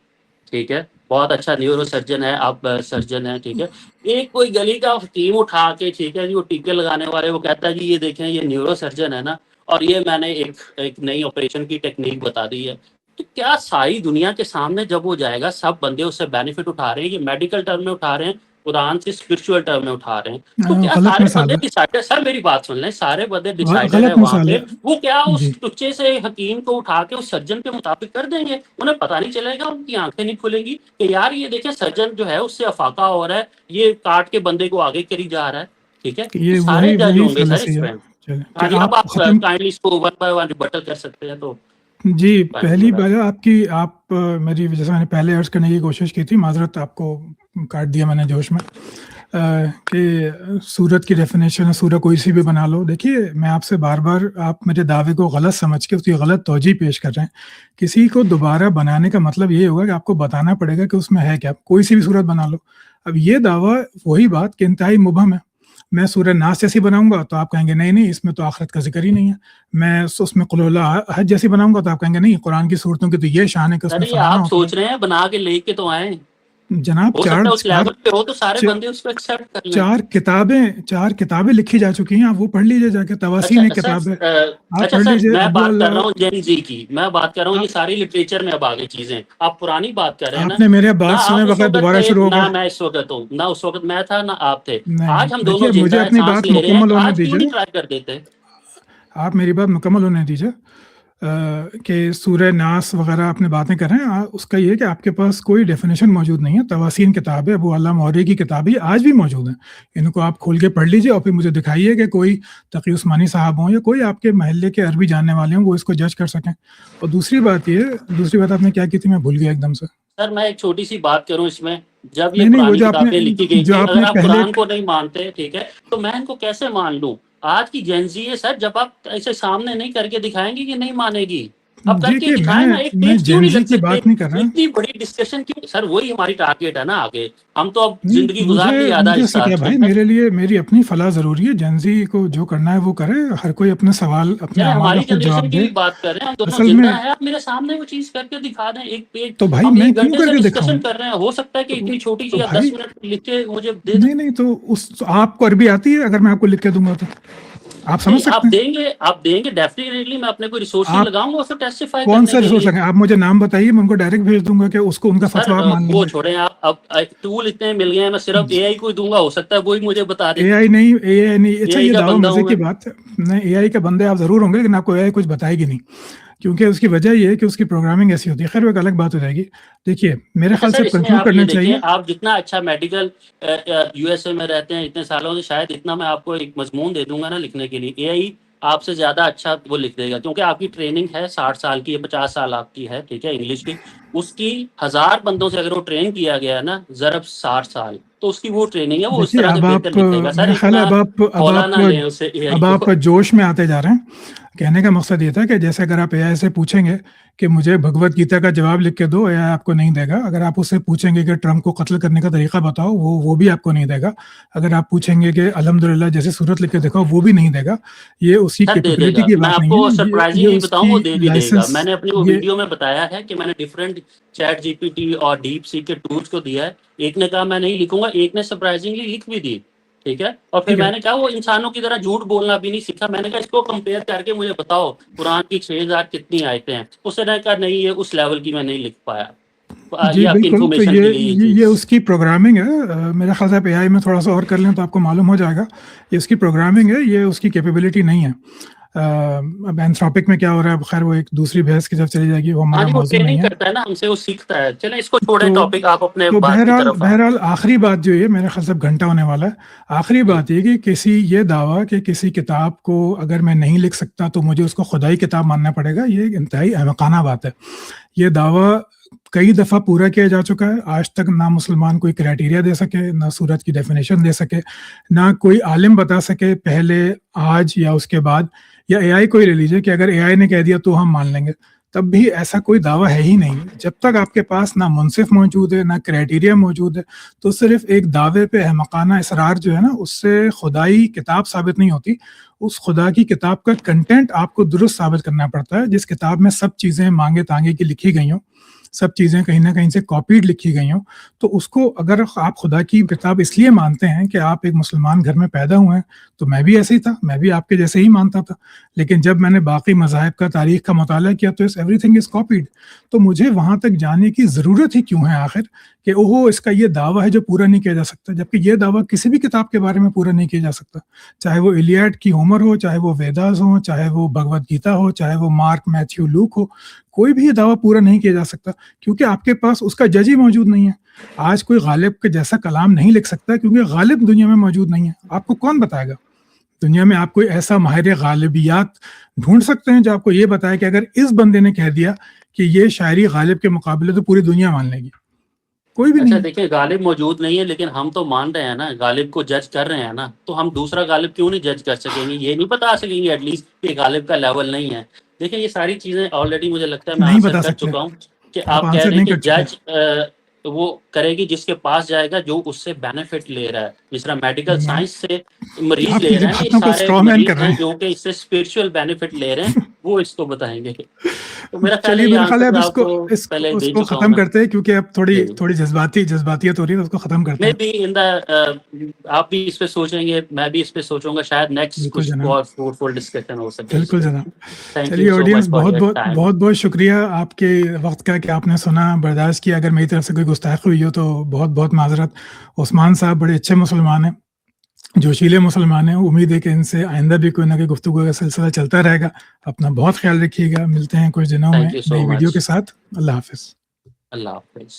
ٹھیک ہے، بہت اچھا نیورو سرجن ہے، آپ سرجن ہیں، ٹھیک ہے. ایک کوئی گلی کا ٹیم اٹھا کے، ٹھیک ہے جی، وہ ٹیکے لگانے والے، وہ کہتا ہے جی یہ دیکھیں یہ نیورو سرجن ہے نا، اور یہ میں نے ایک نئی آپریشن کی ٹیکنیک بتا دی ہے. تو کیا ساری دنیا کے سامنے جب وہ جائے گا، سب بندے اس سے بینیفٹ اٹھا رہے ہیں، یہ میڈیکل ٹرم میں اٹھا رہے ہیں، قرآن سے اسپرچوئل ٹرم میں اٹھا رہے ہیں. تو کیا غلط سارے مثال بندے ہے، ڈیسائیڈر، سر میری بات سن لیں، سارے بندے ڈیسائیڈر ہیں غلط وہاں مثال پہ، ہے. وہ کیا اس جی ٹچے سے حکیم کو اٹھا کے اس سرجن کے مطابق کر دیں گے؟ انہیں پتہ نہیں چلے گا، ان کی آنکھیں نہیں کھلیں گی کہ یار یہ دیکھیں سرجن جو ہے اس سے افاقہ ہو رہا ہے، یہ کاٹ کے بندے کو آگے کری جا رہا ہے، ٹھیک ہے. کہ تو یہ سارے جج وہی ہوں گے سر فیلسی اس ہے. پہ. چلیں ہاں جی، اب آپ آپ ختم. کائنڈلی اس کو 1 بائی 1 ریبٹل کر سکتے ہیں تو جی فائن پہلی نمبر. بات آپ میری جیسے میں نے پہلے عرض کرنے کی کوشش کی تھی، معذرت آپ کو کاٹ دیا میں نے جوش میں، کہ سورت کی ڈیفینیشن ہے، سورہ کوئی سی بھی بنا لو. دیکھیے میں آپ سے بار بار، آپ میرے دعوے کو غلط سمجھ کے اس کی غلط توجہ پیش کر رہے ہیں. کسی کو دوبارہ بنانے کا مطلب یہ ہوگا کہ آپ کو بتانا پڑے گا کہ اس میں ہے کیا. کوئی سی بھی سورت بنا لو. اب یہ دعویٰ وہی بات کہ انتہائی مبہم ہے. میں سورہ ناس جیسی بناؤں گا تو آپ کہیں گے نہیں نہیں اس میں تو آخرت کا ذکر ہی نہیں ہے. میں اس میں قل اللہ حج جیسی بناؤں گا تو آپ کہیں گے نہیں قرآن کی صورتوں کی تو یہ شان ہے کہ اس سر میں یہ فلانا آپ ہوتا ہے. سوچ رہے ہیں، بنا کے لے کے تو آئیں، جناب ہو سکتا ہے اس لیول پہ ہو تو سارے بندے اس کو ایکسیپٹ کر لیں. چار کتابیں لکھی جا چکی ہیں، آپ وہ پڑھ لیجیے جا کے. تواسین ایک اچھا کتاب ہے، آپ اچھا پڑھ سر، لیجیے. میں ابو بات کر رہا اللہ ہوں جین زی کی، میں بات کر رہا ہوں، یہ آپ ساری لٹریچر میں اب آگے چیزیں، آپ پرانی بات کر رہے ہیں نا. آپ نے میرے نہ بات سنے آپ اس بغیر وقت دوبارہ تھے شروع ہو نہ گئے. میں اس وقت ہوں، نہ اس وقت میں تھا نہ آپ تھے. نہیں آج ہم دیکھیے دونوں مجھے زندہ ہیں، اپنی سانس بات لے رہے ہیں، مکمل ہونے آج کیوں دیجیے. نہیں ٹرائی کر دیتے؟ آپ میری بات مکمل ہونے دیجیے. کہ سورہ ناس وغیرہ اپنے باتیں کر رہے ہیں، اس کا یہ ہے کہ آپ کے پاس کوئی ڈیفینیشن موجود نہیں ہے. تواسین کتاب ہے، ابو اللہ موری کی کتاب ہے، آج بھی موجود ہیں. ان کو آپ کھول کے پڑھ لیجیے اور پھر مجھے دکھائیے کہ کوئی تقی عثمانی صاحب ہوں یا کوئی آپ کے محلے کے عربی جاننے والے ہوں، وہ اس کو جج کر سکیں. اور دوسری بات آپ نے کیا کی تھی، میں بھول گیا ایک دم سے. سر میں ایک چھوٹی سی بات کروں اس میں، جب یہ نہیں وہ پرانی کتابیں لکھی گئی جو تھی، آپ اگر نے آپ پہلے قرآن کو نہیں مانتے، ٹھیک ہے، تو میں ان کو کیسے مان لوں؟ آج کی جینزی ہے سر، جب آپ ایسے سامنے نہیں کر کے دکھائیں گے یہ نہیں مانے گی. اب کر کے دیکھیے دکھائیں نا، ایک میں پیج کیوں نہیں جینزی لگ کی سکتے؟ بات نہیں کر رہا. اتنی بڑی ڈسکشن کیوں سر؟ وہی ہماری ٹارگیٹ ہے نا آگے. ہم تو اب نہیں زندگی گزار لی آدھا مجھے حصہ. سے کیا بھائی، میرے لیے میری اپنی فلاح ضروری ہے. جنزی کو جو کرنا ہے وہ کرے، ہر کوئی اپنے سوال اپنے چلے اعمال کا ہماری خود جنریشن جواب کی دے. بھی بات کر رہے ہیں، ہم دونوں اصل میں زندہ ہیں، آپ میرے سامنے وہ چیز کر کے دکھا دیں ایک پیج. تو بھائی ہم میں 1 کیوں گھنٹے کر سے کے ڈسکشن دکھاؤں؟ کر رہے ہیں، ہو سکتا ہے کہ اتنی چھوٹی سی تو یا بھائی 10 منٹ لکھ کے مجھے دے دیں. نہیں تو آپ کو عربی آتی ہے؟ اگر میں آپ کو لکھ کے دوں گا تو آپ سمجھ نہیں سکتے ہیں. آپ دیں گے ڈیفینیٹلی، میں اپنے کوئی ریسورسز آپ لگاؤں گا اسے ٹیسٹیفائی کون کرنے سا کے ریسورس لیے. لگیں؟ آپ مجھے نام بتائیے، میں ان کو ڈائریکٹ بھیج دوں گا کہ اس کو ان کا سر فتویٰ آپ مان لیں وہ گے. چھوڑیں آپ، اب ٹول اتنے مل گئے ہیں، میں صرف اے آئی کو ہی دوں گا، ہو سکتا ہے وہی مجھے بتا دے. اے آئی نہیں. اے اچھا آئی یہ کا دعویٰ بندہ مزے ہوں میں. کی بات ہے. نہیں اے آئی کے بندے آپ ضرور ہوں گے، لیکن آپ کو اے آئی کچھ بتائے گی نہیں، کیونکہ اس کی وجہ یہ ہے کہ اس کی پروگرامنگ ایسی ہوتی ہے. خیر وہ ایک الگ بات ہو جائے گی. دیکھیے میرے اچھا خیال سر، سے اس میں کنکلوڈ آپ یہ کرنا دیکھیں، چاہیے. آپ جتنا اچھا میڈیکل یو ایس اے میں رہتے ہیں اتنے سالوں سے، شاید اتنا میں آپ کو ایک مضمون دے دوں گا نا لکھنے کے لیے، اے آئی آپ سے زیادہ اچھا وہ لکھ دے گا، کیونکہ آپ کی ٹریننگ ہے 60 سال کی یا 50 سال آپ کی ہے، ٹھیک ہے، انگلش کی. اس کی 1000 بندوں سے اگر وہ ٹرین کیا گیا ہے نا، ضرب 60 سال، تو اس کی وہ ٹریننگ ہے، وہ اس دیکھیے طرح سے اب آپ بہتر لکھے گا. سر میرا خیال ہے اتنا ہولا نہ لیں اسے اے آئی اب آپ کو. جوش میں آتے جا رہے ہیں. کہنے کا مقصد یہ تھا کہ جیسے اگر آپ اے آئی سے پوچھیں گے کہ مجھے بھگوت گیتا کا جواب لکھ کے دو، اے آئی آپ کو نہیں دے گا. اگر آپ اس سے پوچھیں گے کہ ٹرمپ کو قتل کرنے کا طریقہ بتاؤ، وہ بھی آپ کو نہیں دے گا. اگر آپ پوچھیں گے کہ الحمدللہ جیسے صورت لکھ کے دکھاؤ، وہ بھی نہیں دے گا. یہ اس کی سر دے دے کیپیبلٹی گا. کی میں بات آپ نہیں کو ہے، یہ سرپرائزنگلی اس بتاؤں، کی وہ دے بھی دے گا. لائسنس میں نے اپنی وہ یہ ویڈیو میں بتایا ہے کہ میں نے different chat G P T اور ڈیپ سی کے ٹولس کو دیا ہے. ایک نے کہا میں نہیں لکھوں گا، ایک نے سرپرائزنگلی لکھ بھی دی. ٹھیک ہے. اور پھر ٹھیک ہے. میں نے کہا وہ انسانوں کی طرح جھوٹ بولنا بھی نہیں سیکھا. میں نے کہا اس کو کمپیئر کر کے مجھے بتاؤ قرآن کی 6000 کتنی آیتیں ہیں. اس نے کہا نہیں، یہ اس لیول کی میں نہیں لکھ پایا. جی یہ آپ کی بالکل. تو انفارمیشن کے لیے یہ یہ چیز. اس کی پروگرامنگ ہے. میرا خیال ہے اے آئی میں تھوڑا سا اور کر لیں تو آپ کو معلوم ہو جائے گا. یہ اس کی پروگرامنگ ہے، یہ اس کی کیپیبلٹی نہیں ہے. اب اینتھروپک میں کیا ہو رہا ہے، خیر وہ ایک دوسری بحث کی طرف چلی جائے گی، وہ ہاں ہمارا جی، وہ موضوع نہیں ٹریننگ ہے. کرتا ہے نا ہم سے، وہ سیکھتا ہے. چلیں اس کو چھوڑیں تو ٹاپک، آپ اپنے تو بات کی طرف آئیں. بہرحال آخری بات جو ہے میرے خیال سے گھنٹہ ہونے والا ہے. آخری بات یہ کہ یہ دعویٰ کہ کسی کتاب کو اگر میں نہیں لکھ سکتا تو مجھے اس کو خدائی کتاب ماننا پڑے گا، یہ انتہائی احمقانہ بات ہے. یہ دعویٰ کئی دفعہ پورا کیا جا چکا ہے. آج تک نہ مسلمان کوئی کرائٹیریا دے سکے، نہ سورت کی ڈیفینیشن دے سکے، نہ کوئی عالم بتا سکے پہلے، آج یا اس کے بعد. یا اے آئی کو ہی لے لیجیے کہ اگر اے آئی نے کہہ دیا تو ہم مان لیں گے، تب بھی ایسا کوئی دعویٰ ہے ہی نہیں. جب تک آپ کے پاس نہ منصف موجود ہے، نہ کرائٹیریا موجود ہے، تو صرف ایک دعوے پہ احمقانہ اصرار جو ہے نا، اس سے خدائی کتاب ثابت نہیں ہوتی. اس خدا کی کتاب کا کنٹینٹ آپ کو درست ثابت کرنا پڑتا ہے. جس کتاب میں سب چیزیں مانگے تانگے کی لکھی گئی ہوں، سب چیزیں کہیں نہ کہیں سے کاپیڈ لکھی گئی ہوں، تو اس کو اگر آپ خدا کی کتاب اس لیے مانتے ہیں کہ آپ ایک مسلمان گھر میں پیدا ہوئے ہیں، تو میں بھی ایسے ہی تھا، میں بھی آپ کے جیسے ہی مانتا تھا. لیکن جب میں نے باقی مذاہب کا، تاریخ کا مطالعہ کیا تو ایوری تھنگ از کاپیڈ. تو مجھے وہاں تک جانے کی ضرورت ہی کیوں ہے آخر کہ اوہو اس کا یہ دعویٰ ہے جو پورا نہیں کیا جا سکتا، جبکہ یہ دعویٰ کسی بھی کتاب کے بارے میں پورا نہیں کیا جا سکتا. چاہے وہ ایلیاڈ کی ہومر ہو، چاہے وہ ویداز ہو، چاہے وہ بھگوت گیتا ہو، چاہے وہ مارک میتھیو لوک ہو، کوئی بھی یہ دعویٰ پورا نہیں کیا جا سکتا کیونکہ آپ کے پاس اس کا جج ہی موجود نہیں ہے. آج کوئی غالب کے جیسا کلام نہیں لکھ سکتا کیونکہ غالب دنیا میں موجود نہیں ہے. آپ کو کون بتائے گا؟ دنیا میں آپ کوئی ایسا ماہر غالبیات ڈھونڈ سکتے ہیں جو آپ کو یہ بتائے کہ اگر اس بندے نے کہہ دیا کہ یہ شاعری غالب کے مقابلے تو پوری دنیا مان لے گی؟ کوئی بھی اچھا نہیں ہے. دیکھیں، غالب موجود نہیں ہے لیکن ہم تو مان رہے ہیں نا، غالب کو جج کر رہے ہیں نا، تو ہم دوسرا غالب کیوں نہیں جج کر سکیں گے؟ یہ نہیں بتا سکیں گے ایٹ لیسٹ کہ غالب کا لیول نہیں ہے. دیکھیں یہ ساری چیزیں آلریڈی مجھے لگتا ہے میں نہیں آنسر بتا کر سکتے، چکا ہوں کہ آپ آپ کہہ آنسر رہے ہیں نہیں کہ کر چکے. جج وہ کرے گی جس کے پاس جائے گا جو اس سے بینیفٹ لے رہا ہے. جس طرح میڈیکل سائنس سے مریض آپ لے میری رہے ہیں، یہ باتوں کو سارے اسٹرا مین کر مریض رہے ہیں ہیں. جو کہ اس سے اسپرچل بینیفٹ لے رہے ہیں، وہ اس کو بتائیں گے. تو میرا خیال ہے چلیے یہ میرا خیال ہے آنسر اب آپ کو پہلے اس دے کو چکا ہوں ختم میں. کرتے ہیں کیونکہ اب جی تھوڑی جذباتیت ہو رہی ہے، اس کو ختم کرتے میں ہیں. بھی آپ بھی اس پہ سوچیں گے، میں بھی اس پہ سوچوں گا، شاید نیکسٹ بالکل کچھ جناب، اور فروٹفل ڈسکشن ہو سکے اس بالکل پہ. جناب. تھینک یو چلیے سو آڈینس، مچ فار بہت یور بہت ٹائم. بہت بہت شکریہ آپ کے وقت کا کہ آپ نے سنا، برداشت کیا. اگر میری طرف سے کوئی گستاخی ہوئی ہو تو بہت بہت معذرت. عثمان صاحب بڑے اچھے مسلمان ہیں، جوشیلے مسلمان ہیں. امید ہے کہ ان سے آئندہ بھی کوئی نہ کوئی گفتگو کا سلسلہ چلتا رہے گا. اپنا بہت خیال رکھیے گا. ملتے ہیں کچھ دنوں میں تھینک یو سو نئی مچ. ویڈیو کے ساتھ. اللہ حافظ. اللہ حافظ.